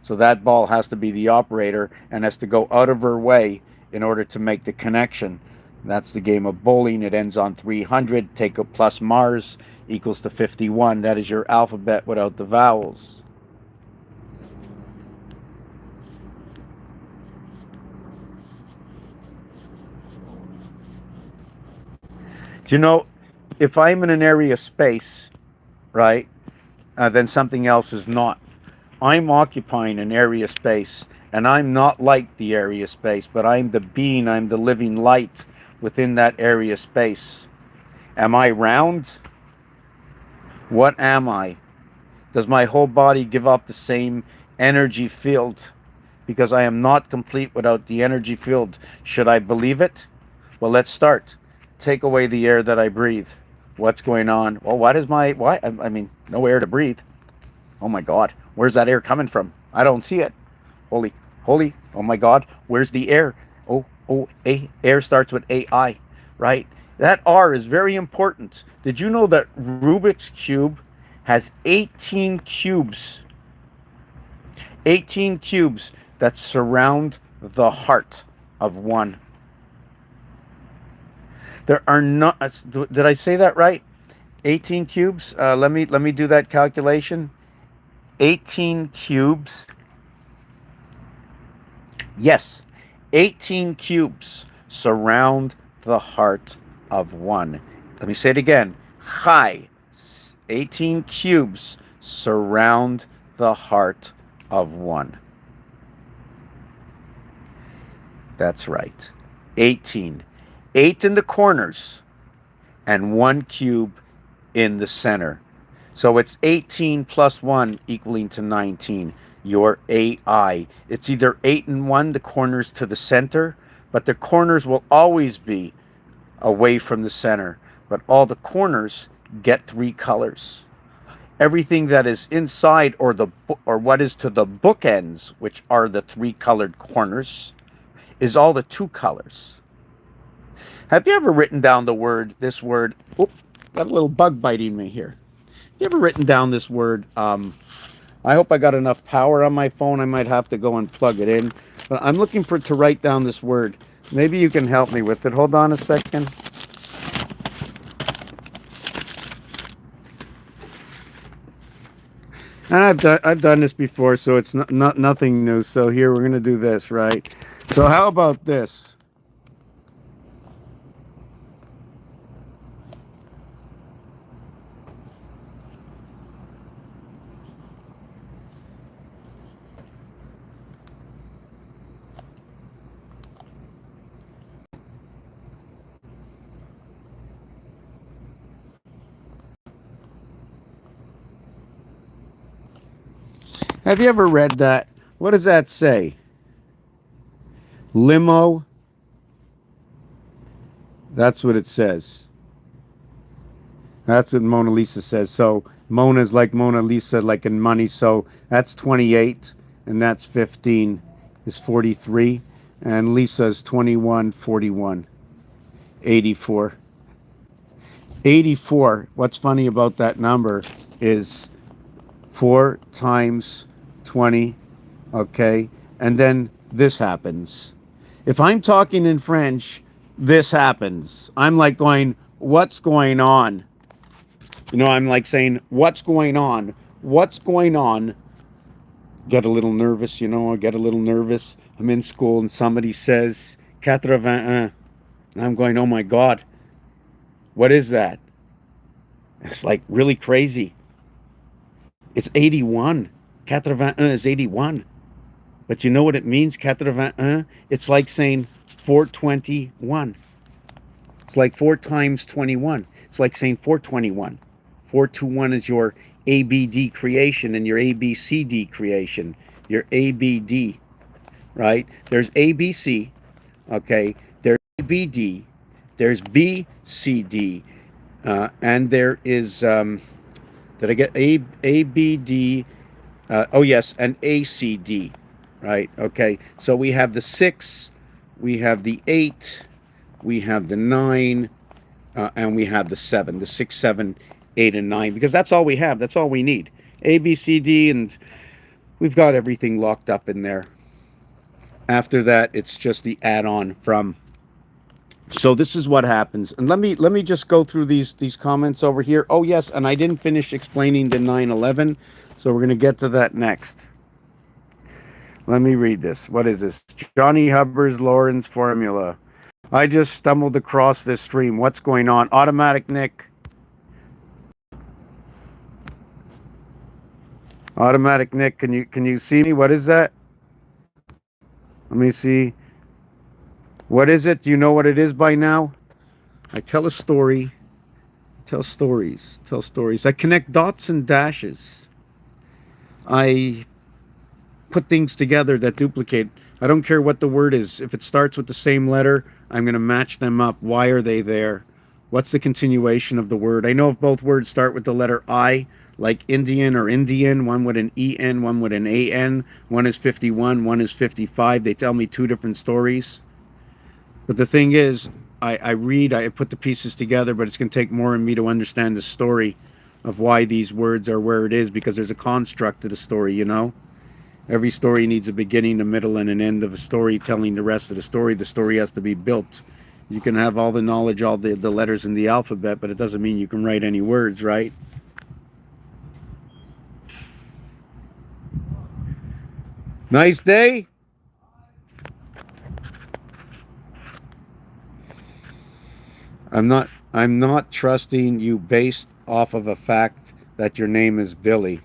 So that ball has to be the operator and has to go out of her way in order to make the connection. That's the game of bowling. It ends on 300. Take a plus Mars equals to 51. That is your alphabet without the vowels. Do you know, if I'm in an area space, right, then something else is not. I'm occupying an area space, and I'm not like the area space, but I'm the being, I'm the living light within that area space. Am I round? What am I? Does my whole body give off the same energy field? Because I am not complete without the energy field. Should I believe it? Well, let's start. Take away the air that I breathe. What's going on? Well, why? I mean, no air to breathe. Oh my God, where's that air coming from? I don't see it. Holy, oh my God, where's the air? Air starts with AI, right? That R is very important. Did you know that Rubik's Cube has 18 cubes? 18 cubes that surround the heart of one. There are not, did I say that right? 18 cubes? Let me do that calculation. 18 cubes. Yes, 18 cubes surround the heart of one. Let me say it again. Chai. 18 cubes surround the heart of one. That's right. 18. 8 in the corners and 1 cube in the center. So it's 18 plus 1 equaling to 19. Your AI. It's either 8 and 1, the corners to the center, but the corners will always be away from the center. But all the corners get 3 colors. Everything that is inside or what is to the bookends, which are the 3 colored corners, is all the 2 colors. Have you ever written down this word? Oop, got a little bug biting me here. You ever written down this word? I hope I got enough power on my phone. I might have to go and plug it in. But I'm looking to write down this word. Maybe you can help me with it. Hold on a second. And I've done this before, so it's nothing new. So here we're going to do this, right? So how about this? Have you ever read that? What does that say? Limo. That's what it says. That's what Mona Lisa says. So Mona's like Mona Lisa, like in money. So that's 28, and that's 15 is 43. And Lisa's 21, 41, 84. 84. What's funny about that number is 4 times 20, okay? And then this happens. If I'm talking in French, this happens. I'm like going, what's going on? You know, I'm like saying, what's going on? What's going on? Get a little nervous, you know, I get a little nervous. I'm in school and somebody says, 81. And I'm going, oh my God, what is that? It's like really crazy. It's 81. 81 is 81. But you know what it means, 81? It's like saying 421. It's like 4 times 21. It's like saying 421. 421 is your ABD creation and your ABCD creation. Your ABD, right? There's ABC, okay? There's ABD. There's BCD. And there is, did I get ABD? Oh, yes, and ACD, right? Okay, so we have the 6, we have the 8, we have the 9, and we have the 7, the 6, 7, 8, and 9, because that's all we have. That's all we need. A, B, C, D, and we've got everything locked up in there. After that, it's just the add-on from. So this is what happens. And let me just go through these comments over here. Oh, yes, and I didn't finish explaining the 9/11, so we're going to get to that next. Let me read this. What is this? Johnny Hubbard's Lawrence formula. I just stumbled across this stream. What's going on? Automatic Nick. Automatic Nick, can you see me? What is that? Let me see. What is it? Do you know what it is by now? I tell a story. Tell stories. Tell stories. I connect dots and dashes. I put things together that duplicate. I don't care what the word is. If it starts with the same letter, I'm going to match them up. Why are they there? What's the continuation of the word? I know if both words start with the letter I, like Indian or Indian, one with an EN, one with an AN, one is 51, one is 55. They tell me 2 different stories. But the thing is, I read, I put the pieces together, but it's going to take more in me to understand the story of why these words are where it is, because there's a construct to the story, you know? Every story needs a beginning, a middle, and an end of a story telling the rest of the story. The story has to be built. You can have all the knowledge, all the letters in the alphabet, but it doesn't mean you can write any words, right? Nice day. I'm not trusting you based off of a fact that your name is Billy.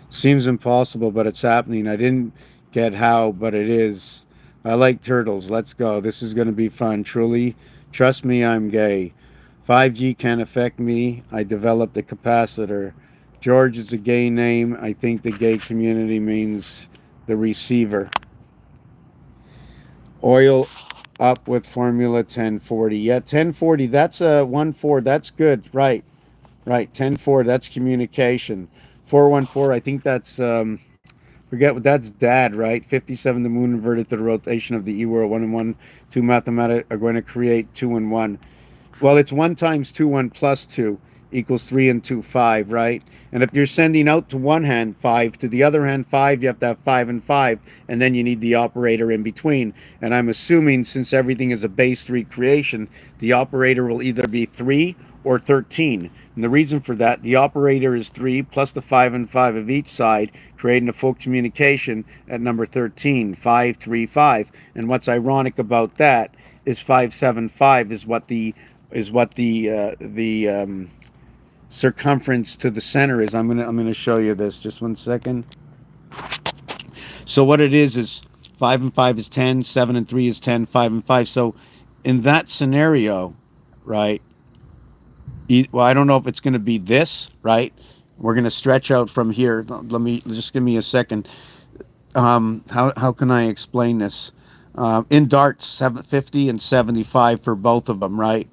Seems impossible, but it's happening. I didn't get how, but it is. I like turtles. Let's go. This is going to be fun. Truly, trust me, I'm gay. 5G can affect me. I developed a capacitor. George is a gay name. I think the gay community means the receiver. Oil up with formula 1040. Yeah, 1040. That's a 1-4. That's good. Right. Right. 10-4. That's communication. 414. I think that's forget what that's dad, right? 57. The moon inverted to the rotation of the E world. 1 and 1. Two mathematics are going to create 2 and 1. Well, it's 1 times 2, 1 plus 2 equals 3 and 2, 5, right? And if you're sending out to one hand 5, to the other hand 5, you have to have 5 and 5, and then you need the operator in between. And I'm assuming since everything is a base 3 creation, the operator will either be 3 or 13. And the reason for that, the operator is 3 plus the 5 and 5 of each side, creating a full communication at number 13, 5, 3, 5. And what's ironic about that is 575 is what the circumference to the center is. I'm gonna show you this. Just 1 second. So what it is 5 and 5 is 10, 7 and 3 is 10, 5 and 5. So in that scenario, right? Well, I don't know if it's going to be this, right? We're going to stretch out from here. Just give me a second. How can I explain this? In darts, 750 and 75 for both of them, right?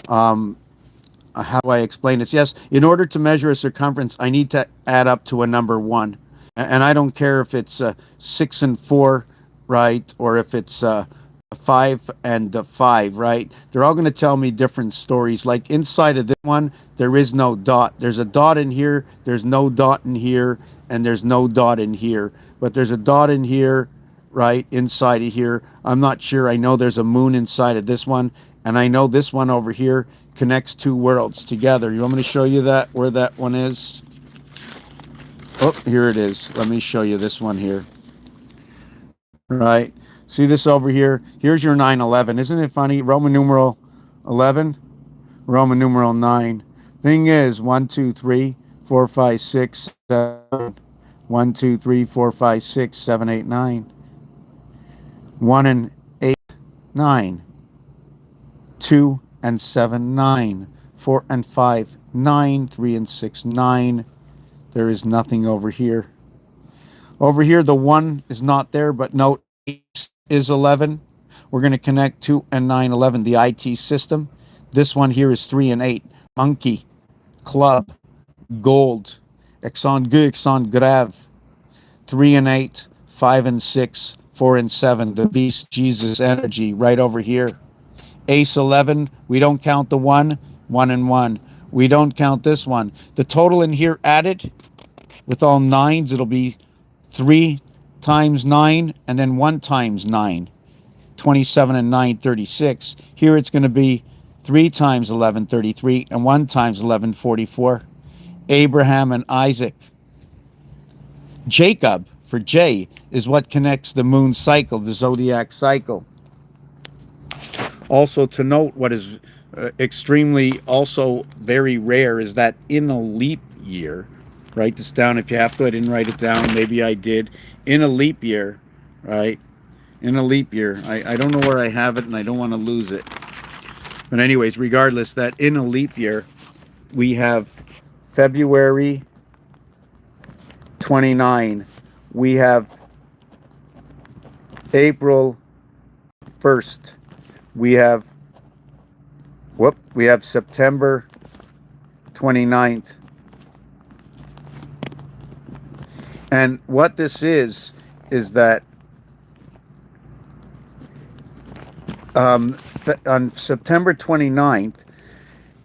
How do I explain this? Yes, in order to measure a circumference, I need to add up to a number 1. And I don't care if it's 6 and 4, right? Or if it's 5 and 5, right? They're all going to tell me different stories. Like inside of this one, there is no dot. There's a dot in here, there's no dot in here, and there's no dot in here. But there's a dot in here, right? Inside of here. I'm not sure. I know there's a moon inside of this one, and I know this one over here connects 2 worlds together. You want me to show you that, where that one is? Oh, here it is. Let me show you this one here. Right? See this over here? Here's your 9/11. Isn't it funny? Roman numeral 11, Roman numeral 9. Thing is, 1, 2, 3, 4, 5, 6, 7. 1, 2, 3, 4, 5, 6, 7, 8, 9. 1 and 8, 9. 2 and 7, 9. 4 and 5, 9. 3 and 6, 9. There is nothing over here. Over here, the 1 is not there, but note 8 is 11. We're going to connect 2 and 9, 11, the IT system. This one here is 3 and 8. Monkey, club, gold, exon gu, exon grave. 3 and 8, 5 and 6, 4 and 7, the beast, Jesus energy, right over here. Ace 11, we don't count the 1, 1 and 1. We don't count this one. The total in here added with all 9s, it'll be 3 times 9 and then 1 times 9. 27 and 9, 36. Here it's going to be 3 times 11, 33, and 1 times 11, 44. Abraham and Isaac. Jacob, for J, is what connects the moon cycle, the zodiac cycle. Also to note, what is extremely also very rare is that in a leap year, write this down if you have to. I didn't write it down. Maybe I did. In a leap year, right? In a leap year. I don't know where I have it, and I don't want to lose it. But anyways, regardless, that in a leap year, we have February 29. We have April 1st. We have September 29th. And what this is that on September 29th,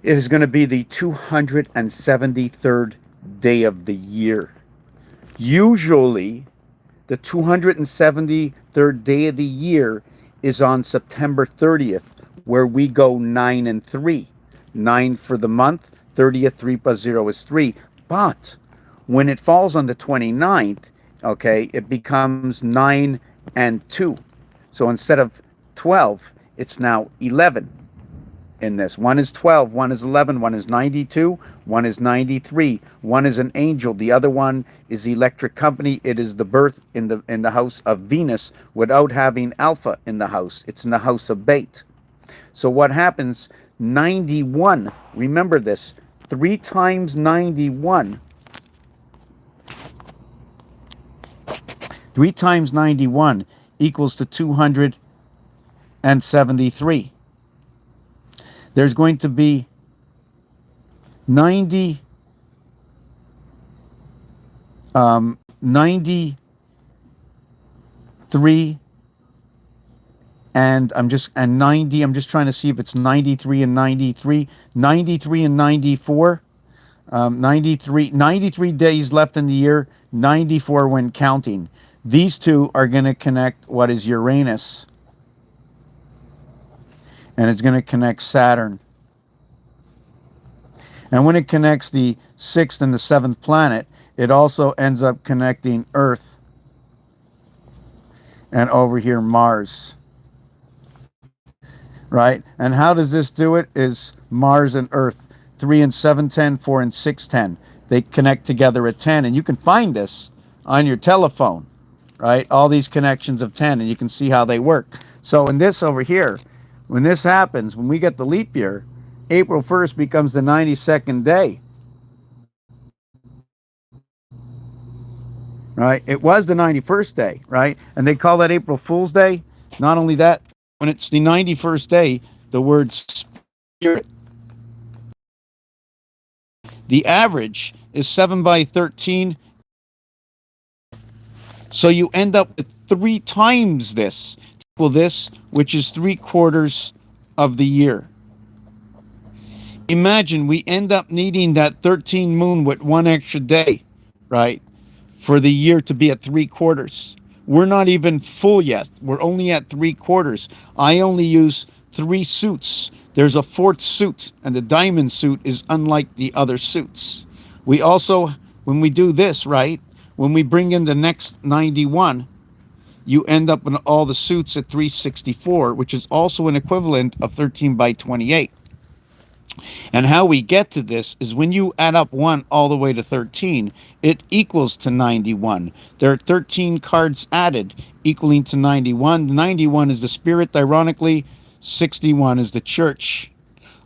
it is going to be the 273rd day of the year. Usually, the 273rd day of the year is on September 30th, where we go 9 and 3. 9 for the month, 30th, 3 plus 0 is 3. But when it falls on the 29th, okay, it becomes 9 and 2. So instead of 12, it's now 11. in this. One is 12, one is 11, one is 92, one is 93. One is an angel, the other one is electric company. It is the birth in the house of Venus without having alpha in the house. It's in the house of Bait. So what happens? 91, remember this, 3 times 91. 3 times 91 equals to 273. There's going to be 93, and 90. I'm just trying to see if it's 93 and 93. 93 and 94. 93 days left in the year, 94 when counting. These two are going to connect what is Uranus, and it's going to connect Saturn. And when it connects the 6th and the 7th planet, it also ends up connecting Earth and over here Mars. Right? And how does this do it? Is Mars and Earth 3 and 7, 10, 4 and 6, 10. They connect together at 10, and you can find this on your telephone, right? All these connections of 10, and you can see how they work. So in this over here, when this happens, when we get the leap year, April 1st becomes the 92nd day. Right? It was the 91st day, right? And they call that April Fool's Day. Not only that, when it's the 91st day, the word spirit. The average is 7 by 13. So you end up with 3 times this, equal this, which is 3/4 of the year. Imagine we end up needing that 13 moon with 1 extra day, right, for the year to be at 3/4. We're not even full yet. We're only at 3/4. I only use 3 suits. There's a 4th suit, and the diamond suit is unlike the other suits. We also, when we do this, right, when we bring in the next 91, you end up in all the suits at 364, which is also an equivalent of 13 by 28. And how we get to this is when you add up 1 all the way to 13, it equals to 91. There are 13 cards added equaling to 91. 91 is the spirit, ironically. 61 is the church.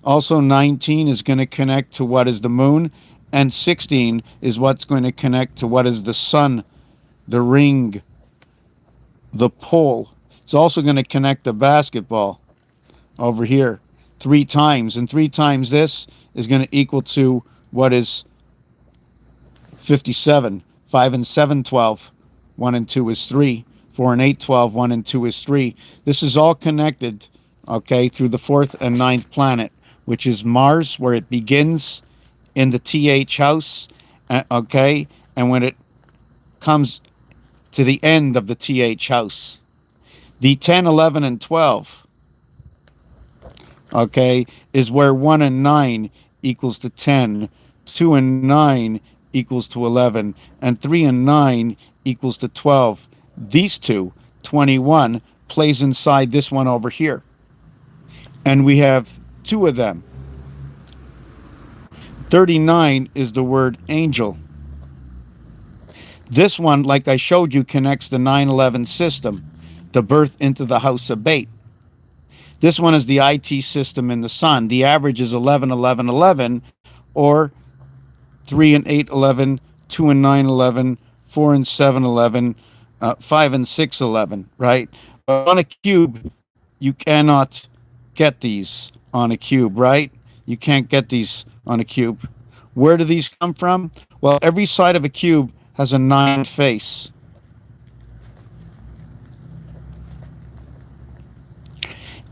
Also, 19 is going to connect to what is the moon, and 16 is what's going to connect to what is the sun, the ring, the pole. It's also going to connect the basketball over here 3 times, and 3 times this is going to equal to what is 57. 5 and 7, 12. 1 and 2 is 3. 4 and 8, 12. 1 and 2 is 3. This is all connected, okay, through the 4th and 9th planet, which is Mars, where it begins in the TH house, okay, and when it comes to the end of the TH house. The 10, 11, and 12, okay, is where 1 and 9 equals to 10, 2 and 9 equals to 11, and 3 and 9 equals to 12. These two, 21, plays inside this one over here. And we have 2 of them. 39 is the word angel. This one, like I showed you, connects the 9/11 system, the birth into the house of Bait. This one is the IT system in the sun. The average is 11, 11, 11, or 3 and 8, 11, 2 and 9, 11, 4 and 7, 11, 5 and 6, 11, right? But on a cube, you cannot get these on a cube, right? You can't get these on a cube. Where do these come from? Well, every side of a cube has a 9 face.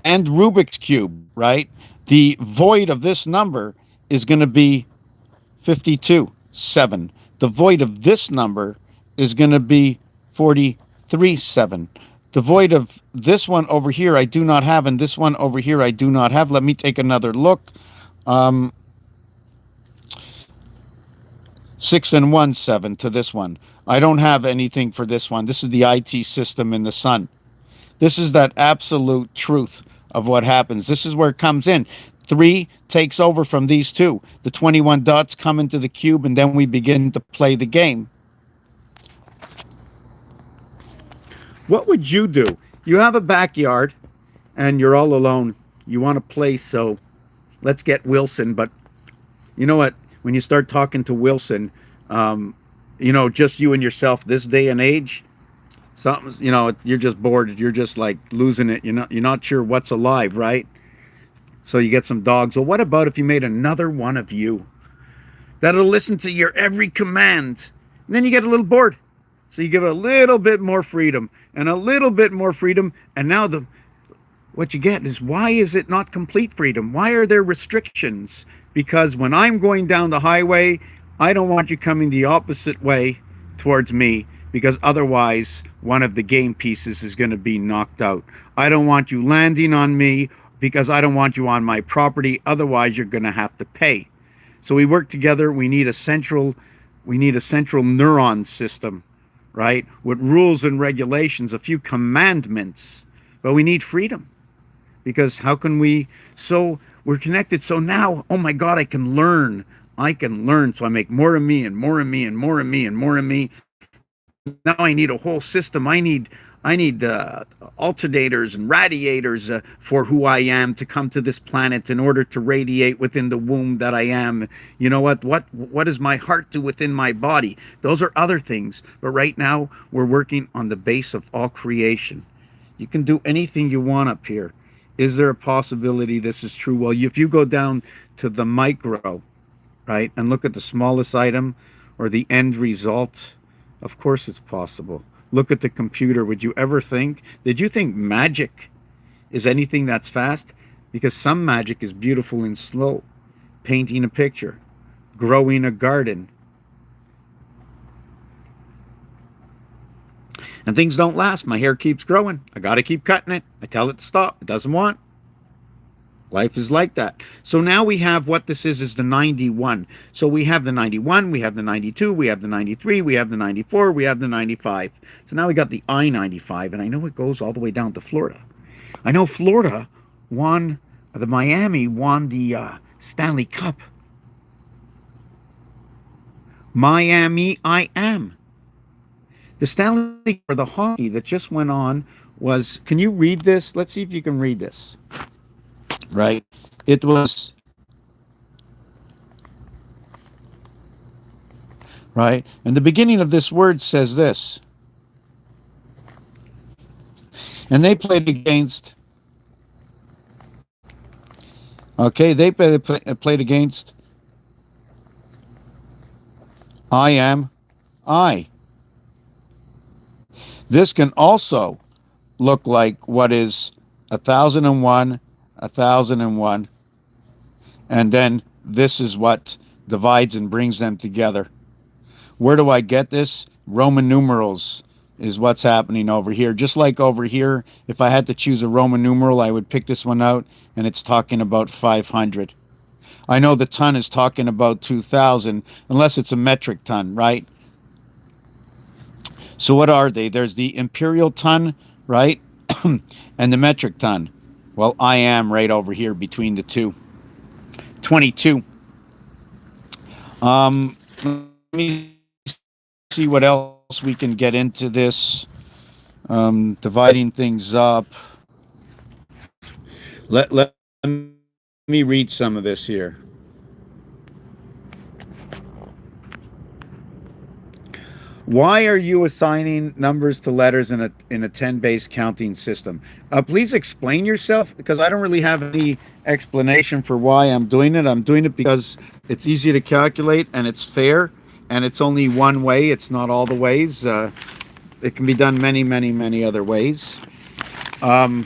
And Rubik's Cube, right? The void of this number is going to be 52, 7. The void of this number is going to be 43, 7. The void of this one over here I do not have, and this one over here I do not have. Let me take another look. 6 and 1, 7 to this one. I don't have anything for this one. This is the IT system in the sun. This is that absolute truth of what happens. This is where it comes in. 3 takes over from these two. The 21 dots come into the cube, and then we begin to play the game. What would you do? You have a backyard, and you're all alone. You want to play, so let's get Wilson. But you know what? When you start talking to Wilson, just you and yourself this day and age, something's, you're just bored. You're just like losing it. You're not sure what's alive, right? So you get some dogs. Well, what about if you made another one of you that'll listen to your every command? And then you get a little bored. So you give it a little bit more freedom and a little bit more freedom. And now what you get is, why is it not complete freedom? Why are there restrictions? Because when I'm going down the highway, I don't want you coming the opposite way towards me, because otherwise one of the game pieces is going to be knocked out. I don't want you landing on me, because I don't want you on my property. Otherwise you're going to have to pay. So we work together. We need a central neuron system, right? With rules and regulations, a few commandments, but we need freedom. Because how can we, so we're connected. So now, oh my God, I can learn. So I make more of me and more of me and more of me and more of me. Now I need a whole system. I need alternators and radiators for who I am to come to this planet in order to radiate within the womb that I am. You know what does my heart do within my body? Those are other things. But right now we're working on the base of all creation. You can do anything you want up here. Is there a possibility this is true? Well, if you go down to the micro, right, and look at the smallest item or the end result, of course it's possible. Look at the computer. Would you ever think, did you think magic is anything that's fast? Because some magic is beautiful and slow. Painting a picture, growing a garden. And things don't last. My hair keeps growing. I got to keep cutting it. I tell it to stop. It doesn't want. Life is like that. So now we have, what this is the 91. So we have the 91, we have the 92, we have the 93, we have the 94, we have the 95. So now we got the I-95, and I know it goes all the way down to Florida. I know Florida won, the Miami won the Stanley Cup. Miami, I am. The Stanley, or the hockey that just went on was, can you read this? Let's see if you can read this. Right? It was, right? And the beginning of this word says this. And they played against, okay, they played against I. This can also look like what is 1001, 1001, and then this is what divides and brings them together. Where do I get this? Roman numerals is what's happening over here. Just like over here, if I had to choose a Roman numeral, I would pick this one out, and it's talking about 500. I know the ton is talking about 2000, unless it's a metric ton, right? So what are they? There's the imperial ton, right? And the metric ton. Well, I am right over here between the two. 22. Let me see what else we can get into this. Dividing things up. Let me read some of this here. Why are you assigning numbers to letters in a 10-base counting system? Please explain yourself, because I don't really have any explanation for why I'm doing it. I'm doing it because it's easy to calculate and it's fair, and it's only one way. It's not all the ways. It can be done many, many, many other ways. But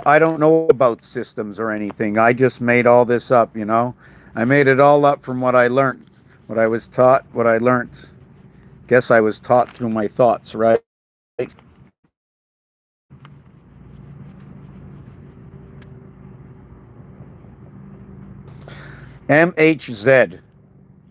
I don't know about systems or anything. I just made all this up, you know. I made it all up from what I learned, what I was taught, what I learned. Guess I was taught through my thoughts, right? MHZ.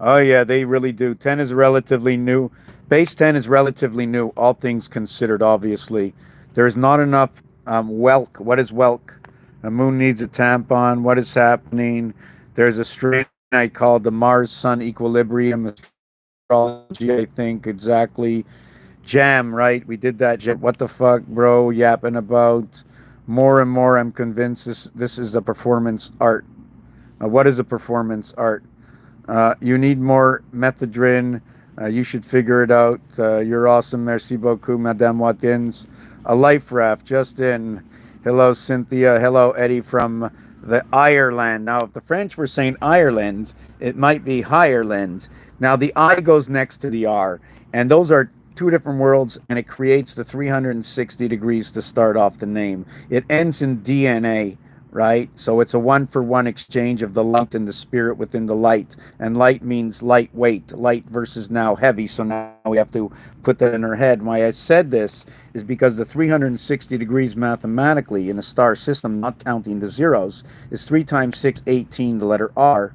Oh yeah, they really do. 10 is relatively new. Base 10 is relatively new, all things considered, obviously. There's not enough Welk. What is Welk? The moon needs a tampon. What is happening? There's a strain I call the Mars Sun equilibrium astrology, I think exactly. Jam, right? We did that jam. What the fuck, bro? Yapping about. More and more, I'm convinced this is a performance art. What is a performance art? You need more methadone. You should figure it out. You're awesome. Merci beaucoup, Madame Watkins. A life raft just in. Hello, Cynthia. Hello, Eddie from the Ireland. Now, if the French were saying Ireland, it might be Hireland. Now, the I goes next to the R, and those are two different worlds, and it creates the 360 degrees to start off the name. It ends in DNA, right? So it's a one-for-one exchange of the light and the spirit within the light. And light means lightweight, light versus now heavy. So now we have to put that in our head. Why I said this is because the 360 degrees mathematically in a star system, not counting the zeros, is 3 times 6, 18, the letter R,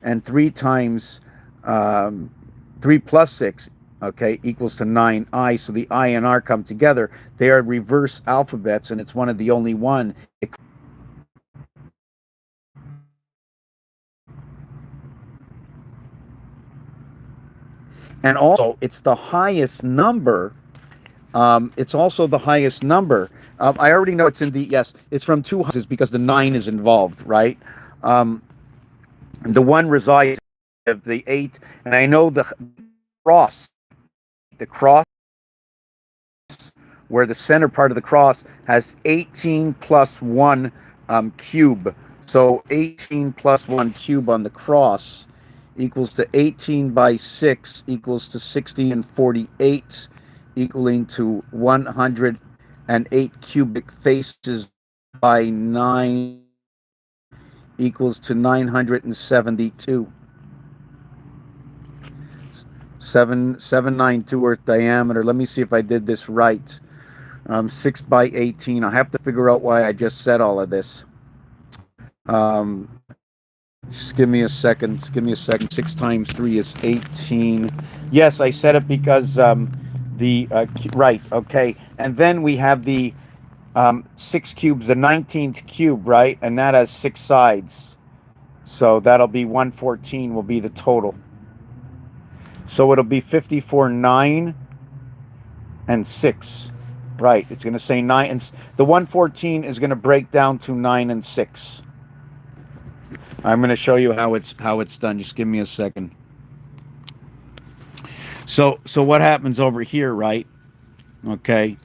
and 3 times 3 plus 6, okay, equals to 9I. So the I and R come together. They are reverse alphabets, and it's one of the only one. And also, it's the highest number. It's also the highest number. I already know it's in the, yes, it's from two houses because the 9 is involved, right? The 1 resides of the 8, and I know the cross, where the center part of the cross has 18 plus 1 cube. So 18 plus 1 cube on the cross equals to 18 by 6 equals to 60 and 48, equaling to 108 cubic faces by 9 equals to 972. 792 Earth diameter. Let me see if I did this right. 6 by 18. I have to figure out why I just said all of this. Just give me a second. Just give me a second. 6 times 3 is 18. Yes, I said it because right. Okay. And then we have the 6 cubes, the 19th cube, right? And that has 6 sides. So that'll be 114 will be the total. So it'll be 54, 9, and 6. Right. It's going to say 9. And the 114 is going to break down to 9 and 6. I'm going to show you how it's done. Just give me a second. So what happens over here, right? Okay.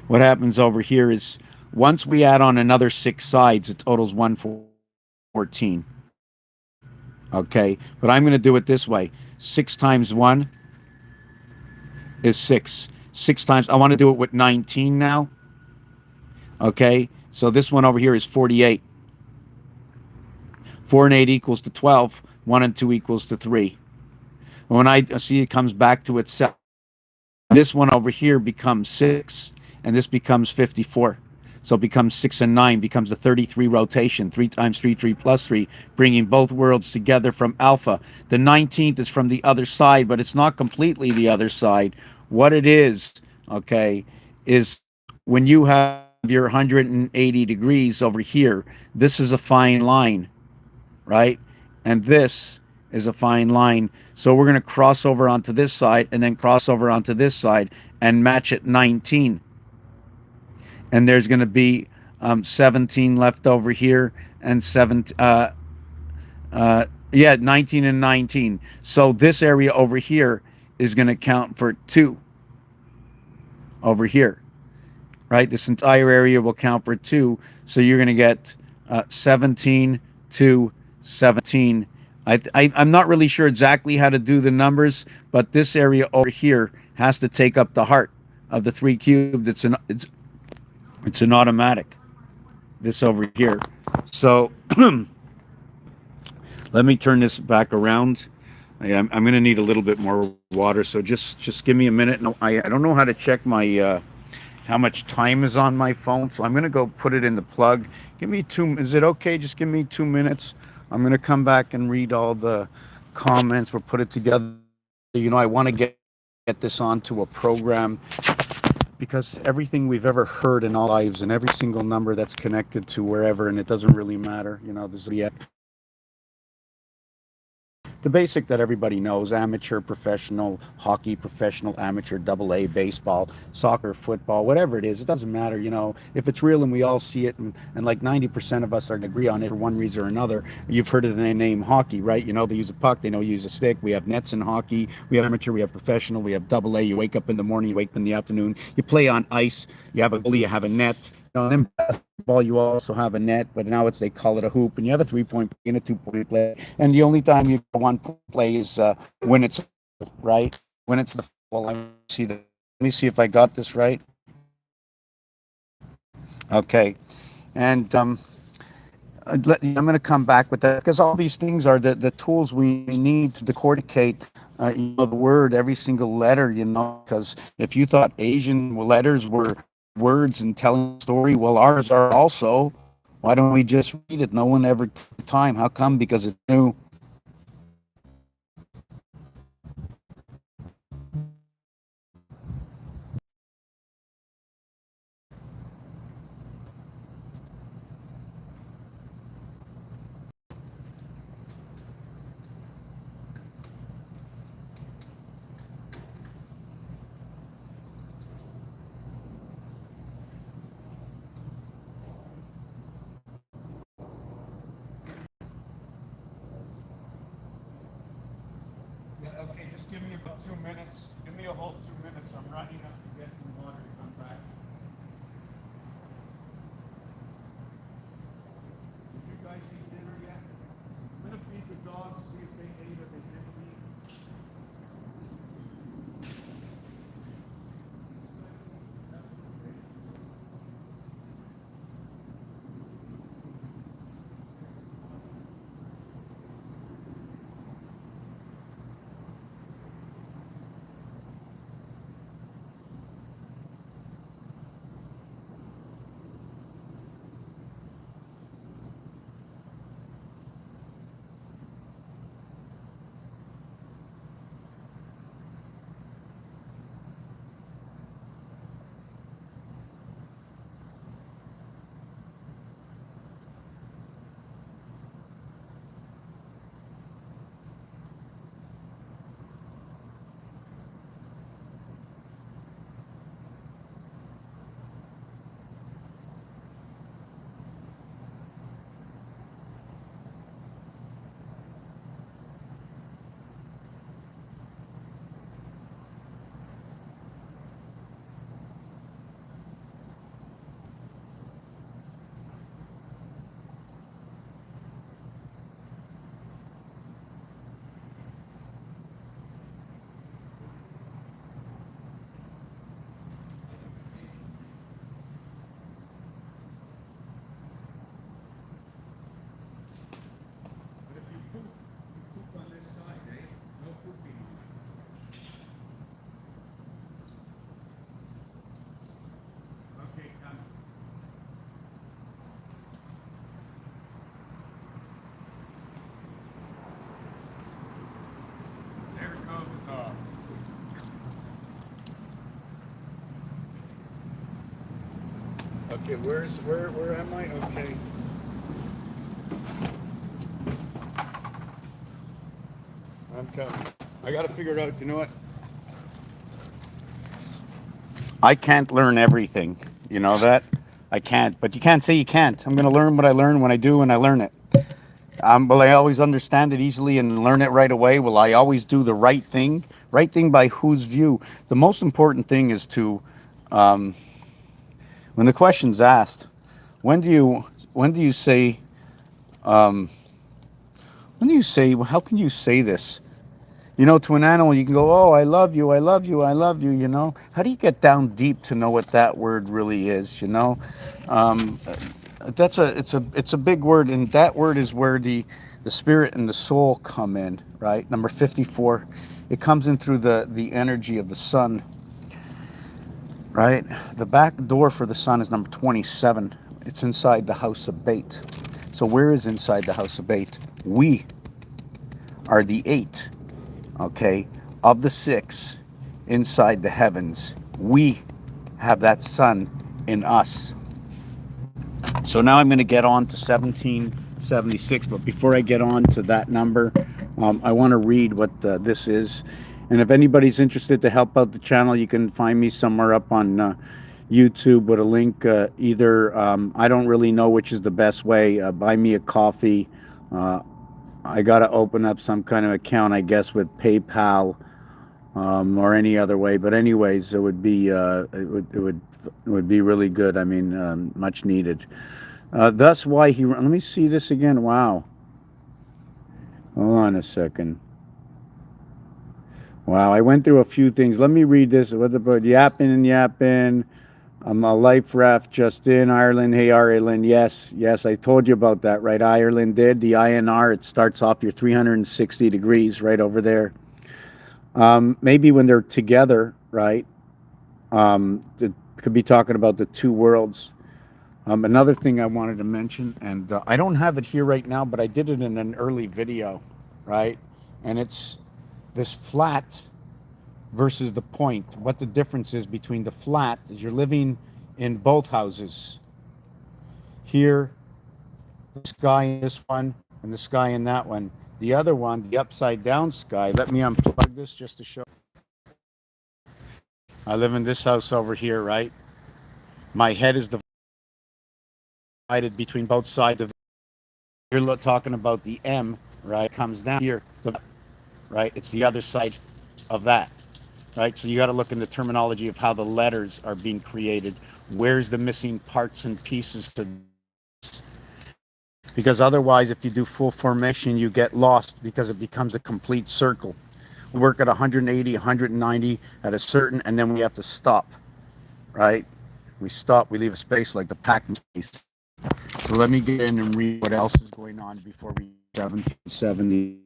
What happens over here is once we add on another 6 sides, it totals 114. Okay. But I'm going to do it this way. 6 times 1 is 6. 6 times, I want to do it with 19 now. Okay. So this one over here is 48. 4 and 8 equals to 12. 1 and 2 equals to 3. When I see it comes back to itself, this one over here becomes 6, and this becomes 54. So it becomes 6 and 9, becomes a 33 rotation. 3 times 3, 3 plus 3, bringing both worlds together from alpha. The 19th is from the other side, but it's not completely the other side. What it is, okay, is when you have your 180 degrees over here, this is a fine line, right? And this is a fine line. So we're going to cross over onto this side and then cross over onto this side and match at 19. And there's going to be 17 left over here and 19 and 19. So this area over here is going to count for 2 over here, right? This entire area will count for 2. So you're going to get 17 to 17. I'm not really sure exactly how to do the numbers, but this area over here has to take up the heart of the 3 cubed. It's an automatic. This over here. So let me turn this back around. I'm going to need a little bit more water, so just give me a minute. No, I don't know how to check my how much time is on my phone, so I'm going to go put it in the plug. Give me 2. Is it okay? Just give me 2 minutes. I'm going to come back and read all the comments. We'll put it together. You know, I want to get this onto a program. because everything we've ever heard in our lives and every single number that's connected to wherever, and it doesn't really matter, you know, the Zodiac, the basic that everybody knows: amateur, professional, hockey, professional, amateur, double A, baseball, soccer, football, whatever it is, it doesn't matter. You know, if it's real and we all see it, and like 90% of us are agree on it for one reason or another. You've heard of the name hockey, right? You know, they use a puck, they know you use a stick. We have nets in hockey, we have amateur, we have professional, we have double A. You wake up in the morning, you wake up in the afternoon, you play on ice, you have a goalie, you have a net. You know, then basketball, you also have a net, but now it's, they call it a hoop, and you have a 3-point play and a 2-point play. And the only time you get 1-point play is when it's right, when it's the, well, let me see if I got this right. Okay, and I'm going to come back with that, because all these things are the tools we need to decodicate, you know, the word, every single letter, you know, because if you thought Asian letters were words and telling a story, well, ours are also. Why don't we just read it? No one ever took the time. How come? Because it's new. Yeah, okay, just give me about 2 minutes. Give me a whole 2 minutes. I'm running up to get some water to come back. Did you guys eat dinner yet? I'm gonna feed the dogs, see if they ate or they didn't eat. But if you poop on this side, eh? No pooping on it. Okay, come. There goes the dog. Okay, where am I? Okay. I'm coming. I gotta figure it out. You know what? I can't learn everything. You know that? I can't. But you can't say you can't. I'm gonna learn what I learn when I do, and I learn it. Will I always understand it easily and learn it right away? Will I always do the right thing? Right thing by whose view? The most important thing is to, when the question's asked, when do you say, when do you say, well, how can you say this? You know, to an animal, you can go, oh, I love you, I love you, I love you, you know? How do you get down deep to know what that word really is, you know? Um, it's a big word, and that word is where the spirit and the soul come in, right? Number 54, it comes in through the energy of the sun, right? The back door for the sun is number 27. It's inside the house of bait. So where is inside the house of bait? We are the 8, okay, of the 6 inside the heavens. We have that sun in us. So now I'm going to get on to 1776, but before I get on to that number, I want to read what this is. And if anybody's interested to help out the channel, you can find me somewhere up on YouTube with a link. Either I don't really know which is the best way. Buy me a coffee. I got to open up some kind of account, I guess, with PayPal or any other way. But anyways, it would be really good. I mean, much needed. Thus why he, let me see this again. Wow. Hold on a second. Wow, I went through a few things. Let me read this. What about yapping and yapping? I'm a life raft just in Ireland. Hey, Ireland. Yes, I told you about that, right? Ireland did. The INR, it starts off your 360 degrees right over there. Maybe when they're together, right? It could be talking about the two worlds. Another thing I wanted to mention, and I don't have it here right now, but I did it in an early video, right? And it's this flat versus the point. What the difference is between the flat is you're living in both houses. Here, the sky in this one and the sky in that one. The other one, the upside down sky, let me unplug this just to show. I live in this house over here, right? My head is divided between both sides of. You're talking about the M, right? Comes down here, right? It's the other side of that, right? So you got to look in the terminology of how the letters are being created. Where's the missing parts and pieces to? Because otherwise, if you do full formation, you get lost because it becomes a complete circle. We work at 180, 190 at a certain, and then we have to stop, right? We stop, we leave a space like the packing space. So let me get in and read what else is going on before we 1770.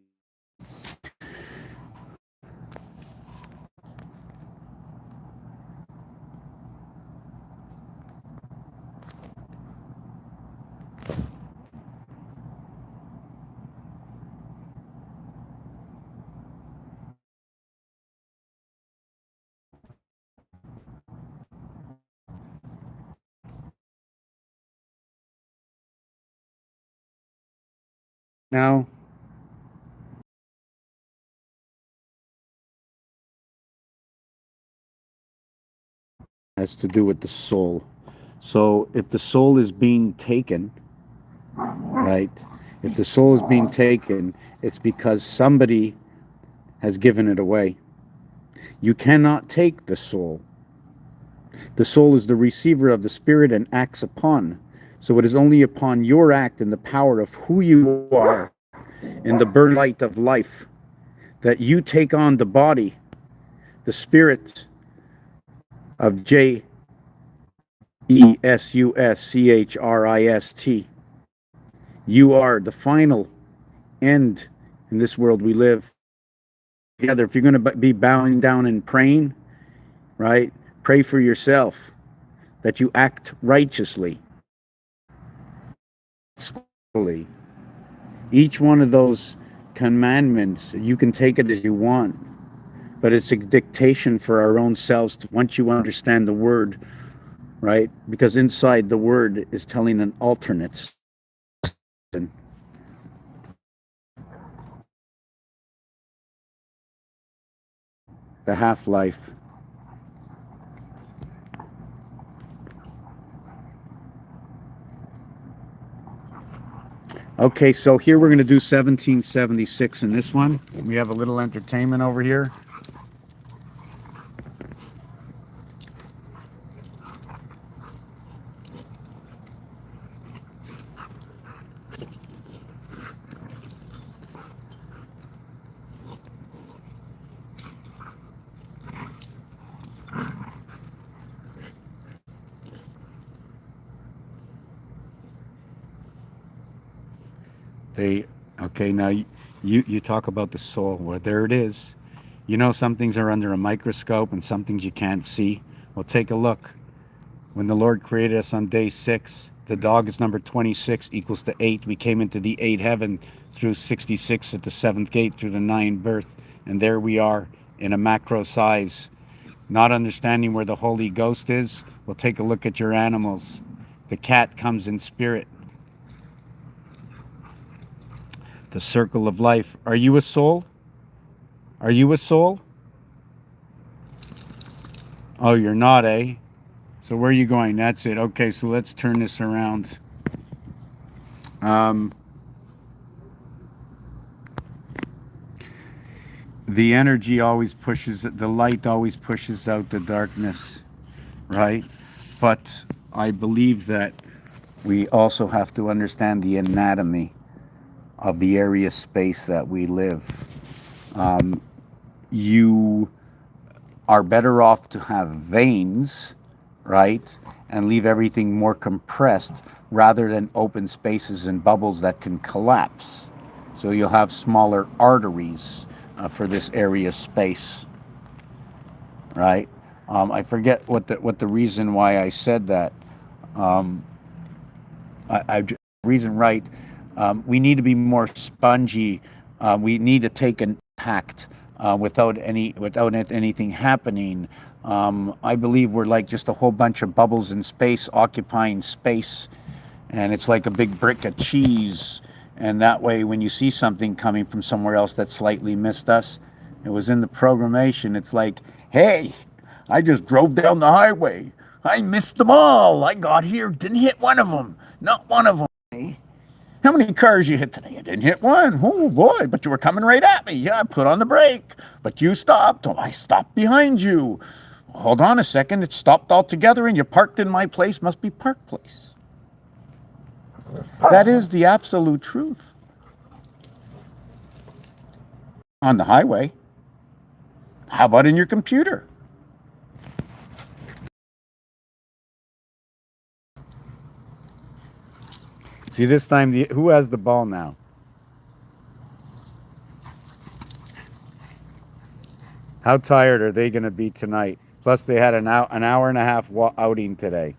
Now, has to do with the soul. So if the soul is being taken, right? If the soul is being taken, it's because somebody has given it away. You cannot take the soul. The soul is the receiver of the spirit and acts upon. So it is only upon your act and the power of who you are in the burn light of life that you take on the body, the spirit of JESUSCHRIST. You are the final end in this world we live. Together, if you're going to be bowing down and praying, right? Pray for yourself that you act righteously. Each one of those commandments, you can take it as you want, but it's a dictation for our own selves once you understand the word, right? Because inside the word is telling an alternate. The half-life. Okay, so here we're going to do 1776 in this one. We have a little entertainment over here. Okay, now you talk about the soul. Well, there it is. You know, some things are under a microscope and some things you can't see. Well, take a look. When the Lord created us on day 6, the dog is number 26 equals to 8. We came into the 8 heaven through 66 at the 7th gate through the 9 birth. And there we are in a macro size. Not understanding where the Holy Ghost is? Well, take a look at your animals. The cat comes in spirit. The circle of life. Are you a soul? Are you a soul? Oh, you're not, eh? So where are you going? That's it. Okay, so let's turn this around. The energy always pushes, the light always pushes out the darkness, right? But I believe that we also have to understand the anatomy of the area space that we live. You are better off to have veins, right? And leave everything more compressed rather than open spaces and bubbles that can collapse. So you'll have smaller arteries for this area space, right? I forget what the reason why I said that. Reason right. We need to be more spongy. We need to take an impact without anything happening. I believe we're like just a whole bunch of bubbles in space occupying space, and it's like a big brick of cheese. And that way, when you see something coming from somewhere else that slightly missed us, it was in the programmation. It's like, hey, I just drove down the highway. I missed them all. I got here, didn't hit one of them. Not one of them. How many cars you hit today? I didn't hit one. Oh boy, but you were coming right at me. Yeah, I put on the brake, but you stopped. Oh, I stopped behind you. Hold on a second. It stopped altogether and you parked in my place. Must be Park Place. That is the absolute truth. On the highway. How about in your computer? See, this time, who has the ball now? How tired are they going to be tonight? Plus, they had an hour and a half outing today.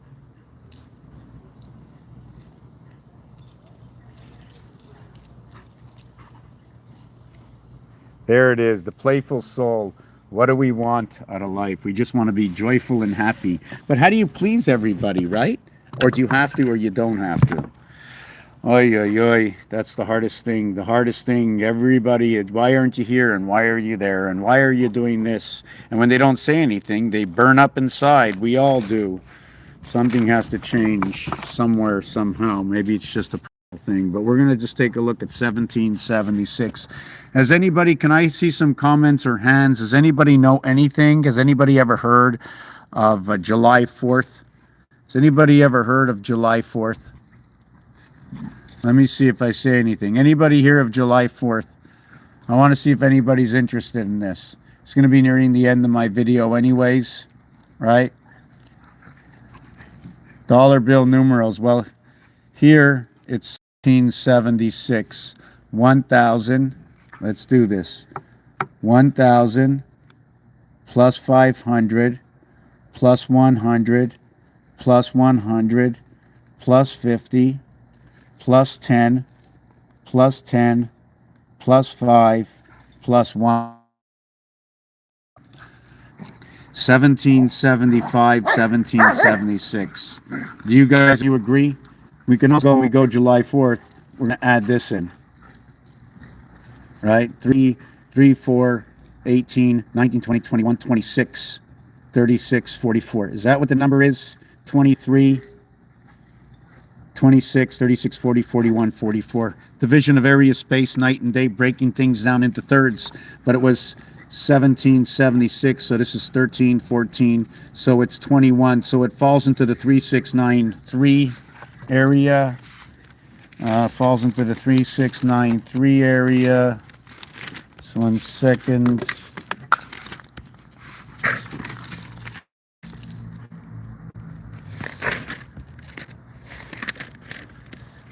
There it is, the playful soul. What do we want out of life? We just want to be joyful and happy. But how do you please everybody, right? Or do you have to, or you don't have to? Oy, oy, oy. That's the hardest thing. The hardest thing, everybody, why aren't you here? And why are you there? And why are you doing this? And when they don't say anything, they burn up inside. We all do. Something has to change somewhere, somehow. Maybe it's just a thing, but we're going to just take a look at 1776. Has anybody, can I see some comments or hands? Does anybody know anything? Has anybody ever heard of July 4th? Has anybody ever heard of July 4th? Let me see if I say anything. Anybody hear of July 4th? I want to see if anybody's interested in this. It's going to be nearing the end of my video anyways, right? Dollar bill numerals. Well, here it's 1776. 1,000. Let's do this. 1,000 plus 500 plus 100 plus 100 plus 50 plus 10 plus 10 plus 5 plus 1. 1775, 1776. Do you guys, you agree? We can also, when we go July 4th, we're going to add this in. Right? 3, 4, 18, 19, 20, 21, 26, 36, 44. Is that what the number is? 23, 26, 36, 40, 41, 44. Division of area, space, night and day, breaking things down into thirds. But it was 1776, so this is 13, 14, so it's 21. So it falls into the 3693 area. Falls into the 3693 area. So 1 second.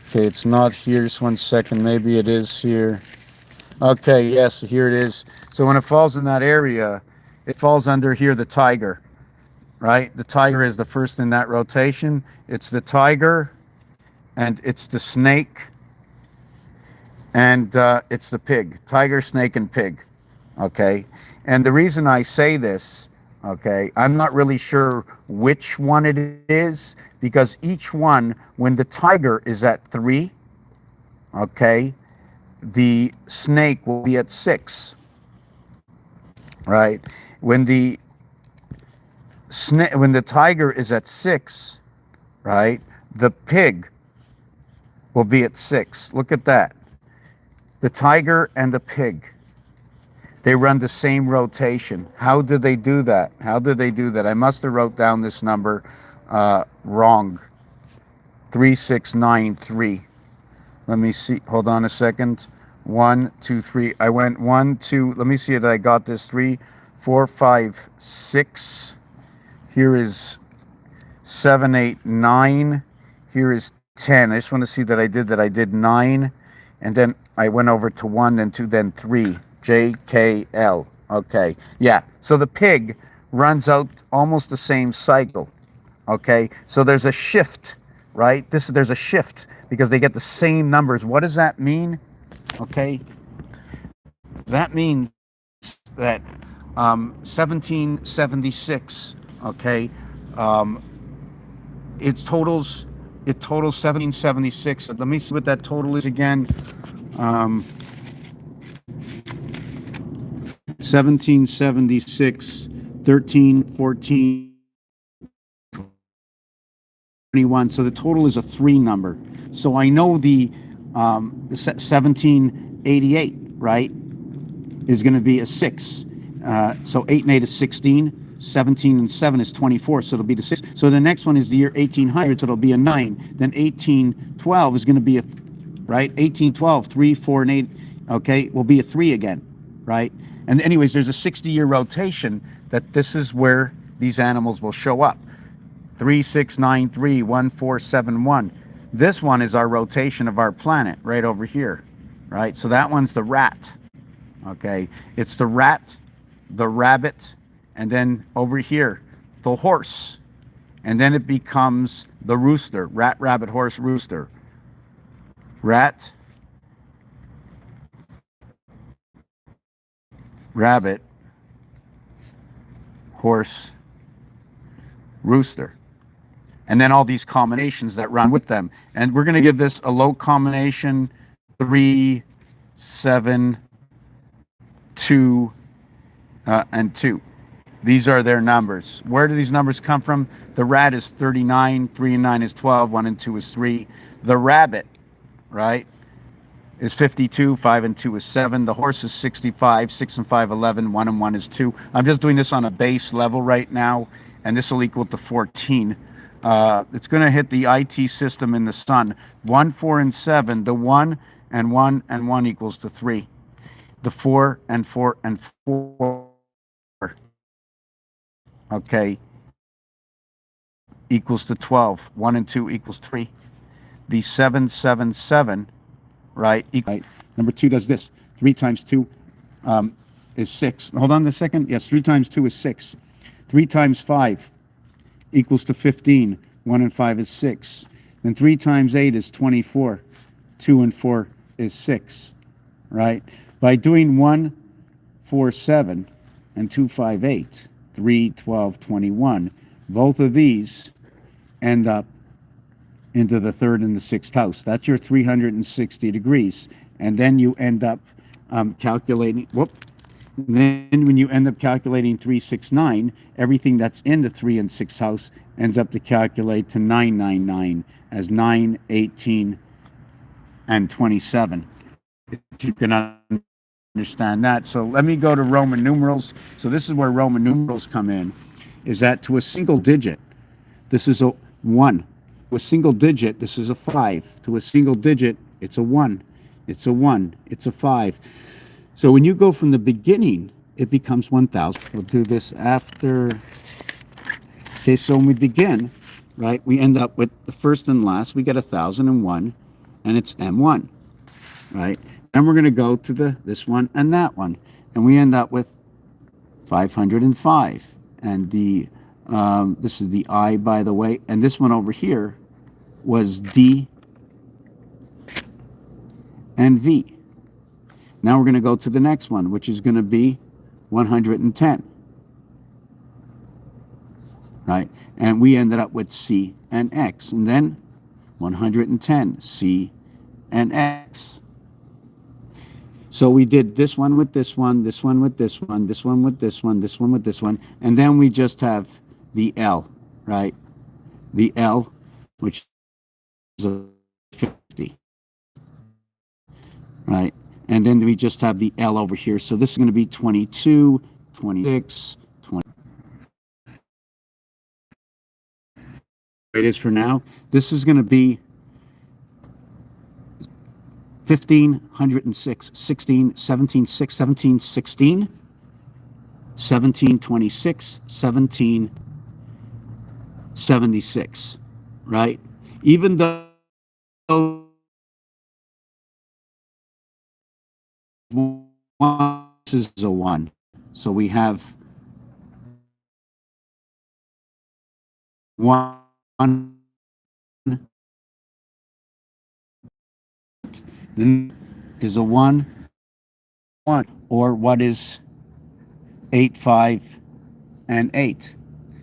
Okay, it's not here. Just 1 second. Maybe it is here. Okay, yes, here it is. So when it falls in that area, it falls under here, the tiger, right? The tiger is the first in that rotation. It's the tiger, and it's the snake, and it's the pig. Tiger, snake, and pig, okay? And the reason I say this Okay, I'm not really sure which one it is, because each one, when the tiger is at 3, okay, the snake will be at 6, right? When the when the tiger is at 6, right, the pig will be at 6. Look at that. The tiger and the pig, they run the same rotation. How did they do that? How did they do that? I must have wrote down this number wrong. 3693. Let me see. Hold on a second. 1, 2, 3. I went 1, 2. Let me see that I got this. 3, 4, 5, 6. Here is 7, 8, 9. Here is 10. I just want to see that I did 9. And then I went over to 1, then 2, then 3. JKL. Okay. Yeah. So the pig runs out almost the same cycle. Okay. So there's a shift, right? There's a shift because they get the same numbers. What does that mean? Okay. That means that 1776, okay, it totals 1776. Let me see what that total is again. 1776, 13, 14, 21. So the total is a 3 number. So I know the 1788, right, is going to be a 6. So 8 and 8 is 16. 17 and 7 is 24, so it'll be the 6. So the next one is the year 1800, so it'll be a 9. Then 1812 is going to be a, right? 1812, 3, 4, and 8, okay, will be a 3 again, right? And anyways, there's a 60-year rotation that this is where these animals will show up. 3, 6, 9, 3, 1, 4, 7, 1. This one is our rotation of our planet right over here, right? So that one's the rat, okay? It's the rat, the rabbit, and then over here, the horse. And then it becomes the rooster. Rat, rabbit, horse, rooster. Rat, rabbit, horse, rooster. And then all these combinations that run with them. And we're going to give this a low combination, 3, 7, 2, and 2. These are their numbers. Where do these numbers come from? The rat is 39, 3 and 9 is 12, 1 and 2 is 3. The rabbit, right, is 52, 5 and 2 is 7. The horse is 65, 6 and 5, 11, 1 and 1 is 2. I'm just doing this on a base level right now, and this will equal to 14. It's going to hit the IT system in the sun. 1, 4, and 7. The 1 and 1 and 1 equals to 3. The 4 and 4 and 4, okay, equals to 12. 1 and 2 equals 3. The 7, 7, 7, right? Right. Number 2 does this. 3 times 2 is 6. Hold on a second. Yes, 3 times 2 is 6. 3 times 5 equals to 15. 1 and 5 is 6. Then 3 times 8 is 24. 2 and 4 is 6, right? By doing 1, 4, 7 and 2, 5, 8, 3, 12, 21, both of these end up into the 3rd and the 6th house. That's your 360 degrees. And then you end up calculating, and then when you end up calculating 3, 6, 9, everything that's in the 3 and 6 house ends up to calculate to 999 as 9, 18, and 27. If you can understand that. So let me go to Roman numerals. So this is where Roman numerals come in, is that to a single digit, this is a 1. To a single digit, this is a 5. To a single digit, it's a 1. It's a 1. It's a 5. So when you go from the beginning, it becomes 1,000. We'll do this after. Okay, so when we begin, right, we end up with the first and last. We get 1,001, and it's M1, right? And we're going to go to this one and that one, and we end up with 505. And the this is the I, by the way, and this one over here was D and V. Now we're going to go to the next one, which is going to be 110. right? And we ended up with C and X. And then 110, C and X. So we did this one with this one, this one with this one, this one with this one, this one with this one, and then we just have the L, right? The L, which is a 50, right? And then we just have the L over here. So this is going to be 22, 26, 20. It is for now. This is going to be 1506, 16, 17, 6, 17, 16, 1726, 1776, right? Even though this is a 1. So we have 1 then is a 1, 1. Or what is 8, 5, and 8?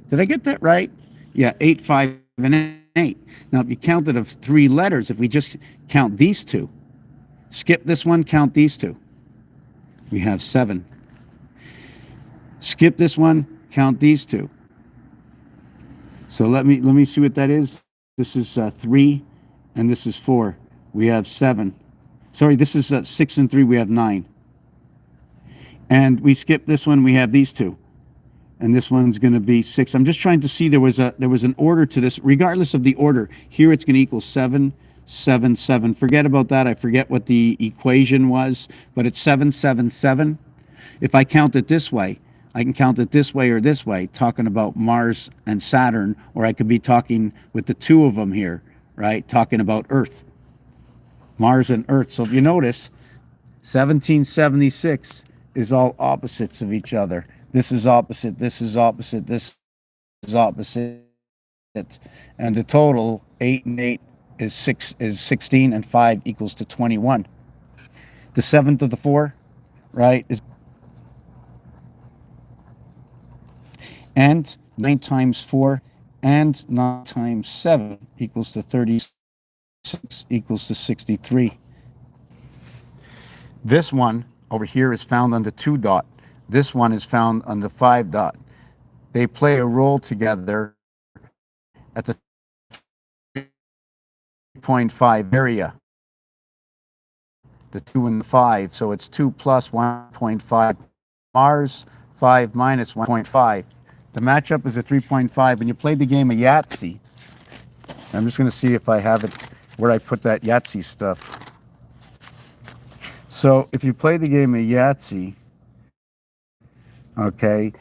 Did I get that right? Yeah, 8, 5, and 8. Now, if you counted of 3 letters, if we just count these two, skip this one, count these two, we have 7. Skip this one, count these two. So let me see what that is. This is 3, and this is 4. We have 7. Sorry, this is 6 and 3. We have 9. And we skip this one. We have these two, and this one's going to be 6. I'm just trying to see there was an order to this. Regardless of the order, here it's going to equal 7, 7, 7. Forget about that. I forget what the equation was, but it's 7, 7, 7. If I count it this way, I can count it this way or this way, talking about Mars and Saturn, or I could be talking with the two of them here, right? Talking about Earth, Mars and Earth. So if you notice, 1776 is all opposites of each other. This is opposite, this is opposite, this is opposite. And the total, 8 and 8 is 16, and 5 equals to 21. The 7th of the 4, right, is, and 9 times 4 and 9 times 7 equals to 36, equals to 63. This one over here is found on the 2 dot. This one is found on the 5 dot. They play a role together at the 3.5 area. The 2 and the 5. So it's 2 plus 1.5. Mars, 5 minus 1.5. The matchup is a 3.5. When you play the game of Yahtzee, I'm just going to see if I have it where I put that Yahtzee stuff. So if you play the game of Yahtzee, okay,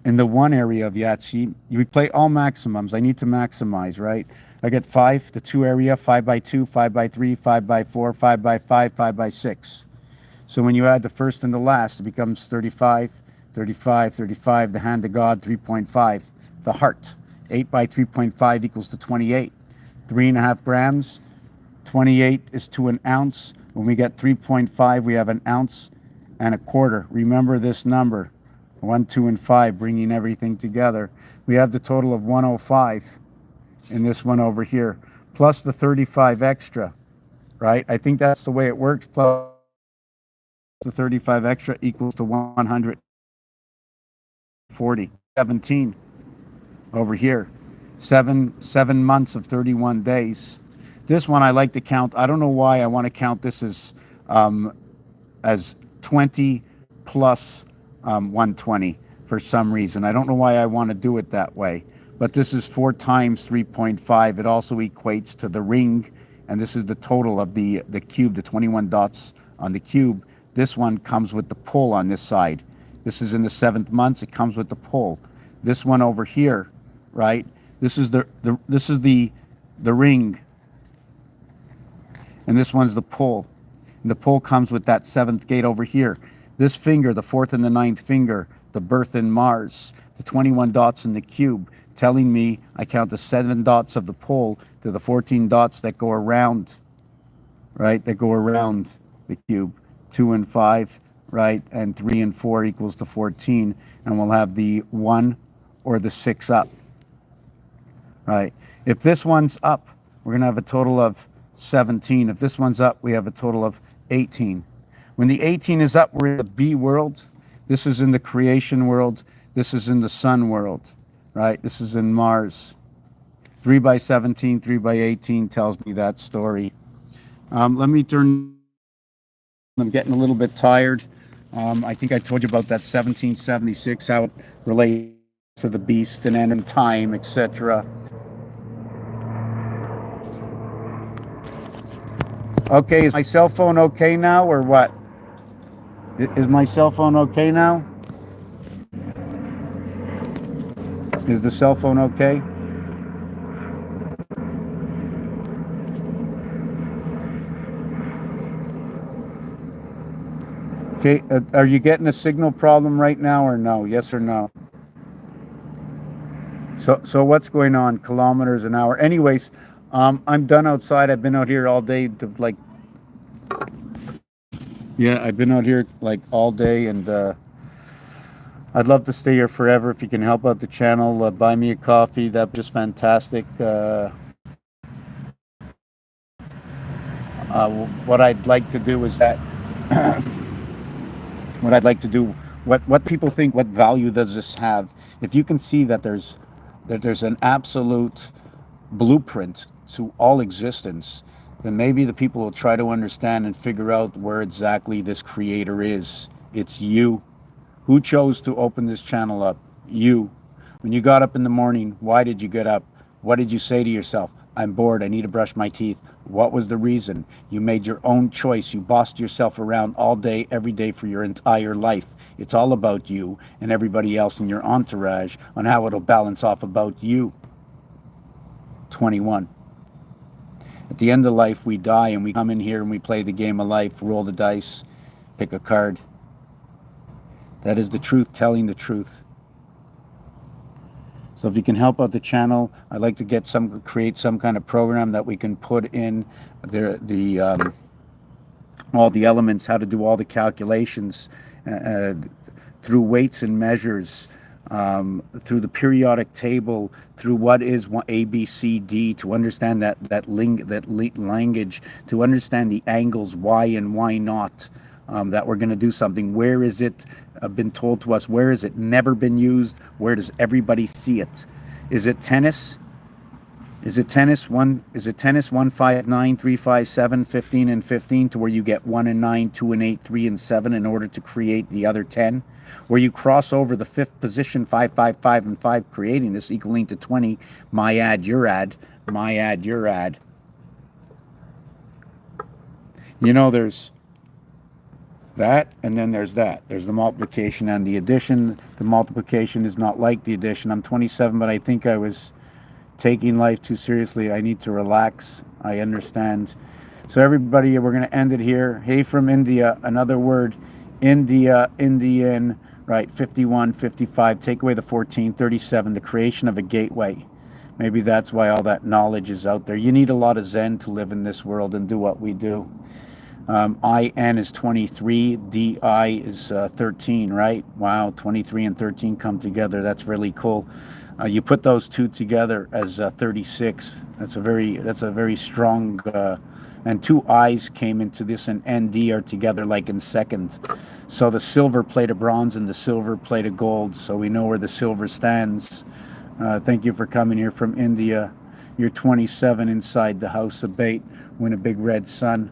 in the 1 area of Yahtzee, you play all maximums. I need to maximize, right? I get 5, the 2 area, 5 by 2, 5 by 3, 5 by 4, 5 by 5, 5 by 6. So when you add the first and the last, it becomes 35, 35, 35, the hand of God, 3.5, the heart. 8 by 3.5 equals to 28. 3.5 grams, 28 is to an ounce. When we get 3.5, we have an ounce and a quarter. Remember this number, 1, 2, and 5, bringing everything together. We have the total of 105 in this one over here, plus the 35 extra, right? I think that's the way it works, plus the 35 extra equals to 140. 17 over here. 7 months of 31 days. This one I like to count. I don't know why I want to count this as 20 plus 120 for some reason. I don't know why I want to do it that way. But this is 4 times 3.5. It also equates to the ring, and this is the total of the cube, the 21 dots on the cube. This one comes with the pull on this side. This is in the 7th months. It comes with the pull. This one over here, right? This is the ring, and this one's the pull. And the pull comes with that 7th gate over here. This finger, the 4th and the 9th finger, the birth in Mars, the 21 dots in the cube, telling me I count the 7 dots of the pole to the 14 dots that go around, right? That go around the cube. 2 and 5, right? And 3 and 4 equals to 14. And we'll have the 1 or the 6 up. right? If this one's up, we're going to have a total of 17. If this one's up, we have a total of 18. When the 18 is up, we're in the B world. This is in the creation world. This is in the sun world, right? This is in Mars. 3 by 17, 3 by 18 tells me that story. Let me turn. I'm getting a little bit tired. I think I told you about that 1776, how it relates to the beast and end of time, etc. Okay, is my cell phone okay now or what? Is my cell phone okay now? Is the cell phone okay? Okay, are you getting a signal problem right now or no? Yes or no? So what's going on? Kilometers an hour. Anyways, I'm done outside. I've been out here all day to like, yeah, I've been out here like all day, and I'd love to stay here forever. If you can help out the channel, buy me a coffee. That'd be just fantastic. What I'd like to do is that what I'd like to do, what people think, what value does this have? If you can see that there's an absolute blueprint to all existence, then maybe the people will try to understand and figure out where exactly this creator is. It's you. Who chose to open this channel up? You. When you got up in the morning, why did you get up? What did you say to yourself? I'm bored, I need to brush my teeth. What was the reason? You made your own choice. You bossed yourself around all day, every day for your entire life. It's all about you and everybody else in your entourage on how it'll balance off about you. 21. At the end of life, we die and we come in here and we play the game of life, roll the dice, pick a card. That is the truth, telling the truth. So if you can help out the channel, I'd like to create some kind of program that we can put in all the elements, how to do all the calculations through weights and measures, through the periodic table, through what is A, B, C, D, to understand that language, to understand the angles, why and why not. That we're going to do something. Where is it been told to us? Where is it never been used? Where does everybody see it? Is it tennis? Is it tennis 1, 5, 9, 3, 5, 7, 15, and 15, to where you get 1 and 9, 2 and 8, 3 and 7 in order to create the other 10? Where you cross over the 5th position, 5, 5, 5, and 5, creating this equaling to 20. My ad, your ad. My ad, your ad. You know, there's that, and then there's that. There's the multiplication and the addition. The multiplication is not like the addition. I'm 27, but I think I was taking life too seriously. I need to relax. I understand. So everybody, we're going to end it here. Hey from India, another word. India, Indian, right, 51, 55. Take away the 14, 37, the creation of a gateway. Maybe that's why all that knowledge is out there. You need a lot of Zen to live in this world and do what we do. IN is 23, DI is 13, right? Wow, 23 and 13 come together. That's really cool. You put those two together as 36. That's a very strong. And two I's came into this, and ND are together like in seconds. So the silver plate of bronze and the silver plate of gold. So we know where the silver stands. Thank you for coming here from India. You're 27 inside the house of bait. Win a big red sun.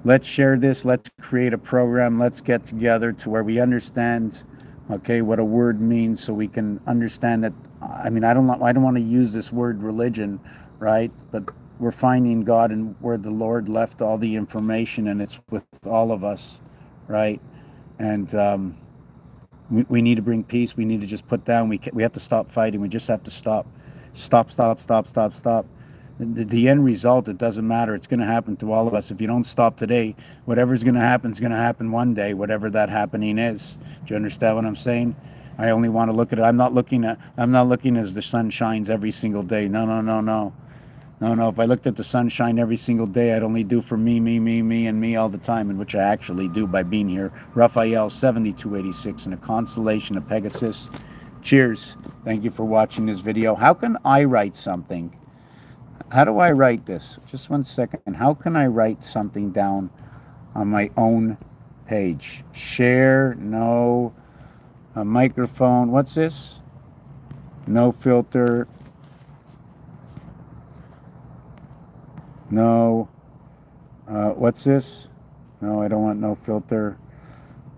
Let's share this. Let's create a program. Let's get together to where we understand, okay, what a word means, so we can understand that. I mean, I don't want to use this word religion, right? But we're finding God and where the Lord left all the information, and it's with all of us, right? And we need to bring peace. We need to just put down. We have to stop fighting. We just have to stop. Stop. The end result, it doesn't matter. It's going to happen to all of us. If you don't stop today, whatever's going to happen is going to happen one day, whatever that happening is. Do you understand what I'm saying? I only want to look at it. I'm not looking as the sun shines every single day. No. If I looked at the sunshine every single day, I'd only do for me, and me all the time, and which I actually do by being here. Raphael 7286 in a constellation of Pegasus. Cheers. Thank you for watching this video. How can I write something? How do I write this? Just 1 second. How can I write something down on my own page? Share, no. A microphone. What's this? No filter. No. What's this? No, I don't want no filter.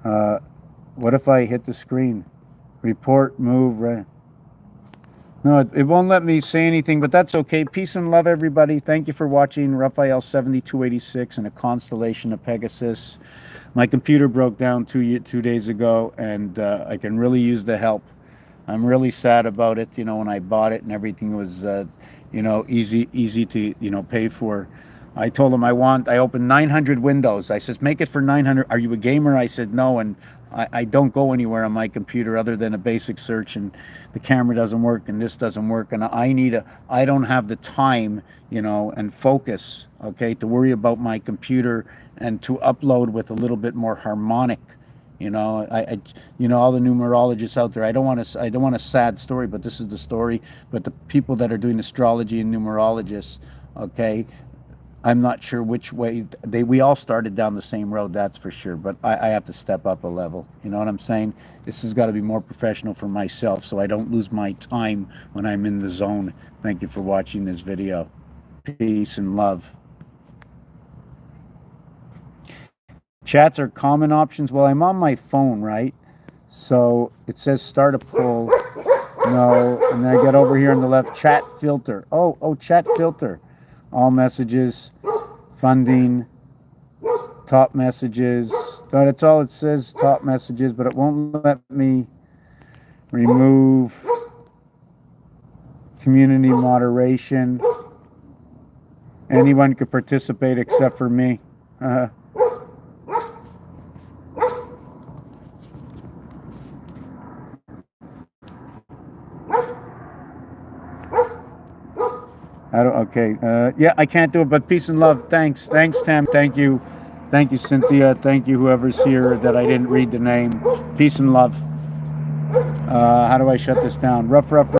What if I hit the screen? Report, move, right? No, it won't let me say anything, but that's okay. Peace and love, everybody. Thank you for watching Raphael 7286 and a constellation of Pegasus. My computer broke down two days ago, and I can really use the help. I'm really sad about it. You know, when I bought it and everything was, you know, easy to, you know, pay for. I told him I opened 900 windows. I says, make it for 900. Are you a gamer? I said, no. And I don't go anywhere on my computer other than a basic search, and the camera doesn't work and this doesn't work. And I don't have the time, you know, and focus, okay, to worry about my computer and to upload with a little bit more harmonic. You know, you know, all the numerologists out there, I don't want a sad story, but this is the story. But the people that are doing astrology and numerologists, okay, I'm not sure which way we all started down the same road, that's for sure. But I have to step up a level. You know what I'm saying? This has got to be more professional for myself, so I don't lose my time when I'm in the zone. Thank you for watching this video. Peace and love. Chats are common options. Well, I'm on my phone, right? So it says start a poll. No, and then I get over here on the left, chat filter. Oh, chat filter. All messages, funding, top messages. That's all it says, top messages, but it won't let me remove community moderation. Anyone could participate except for me. Okay. Yeah, I can't do it, but peace and love. Thanks, Tam. Thank you, Cynthia. Thank you, whoever's here that I didn't read the name. Peace and love. How do I shut this down? Rough.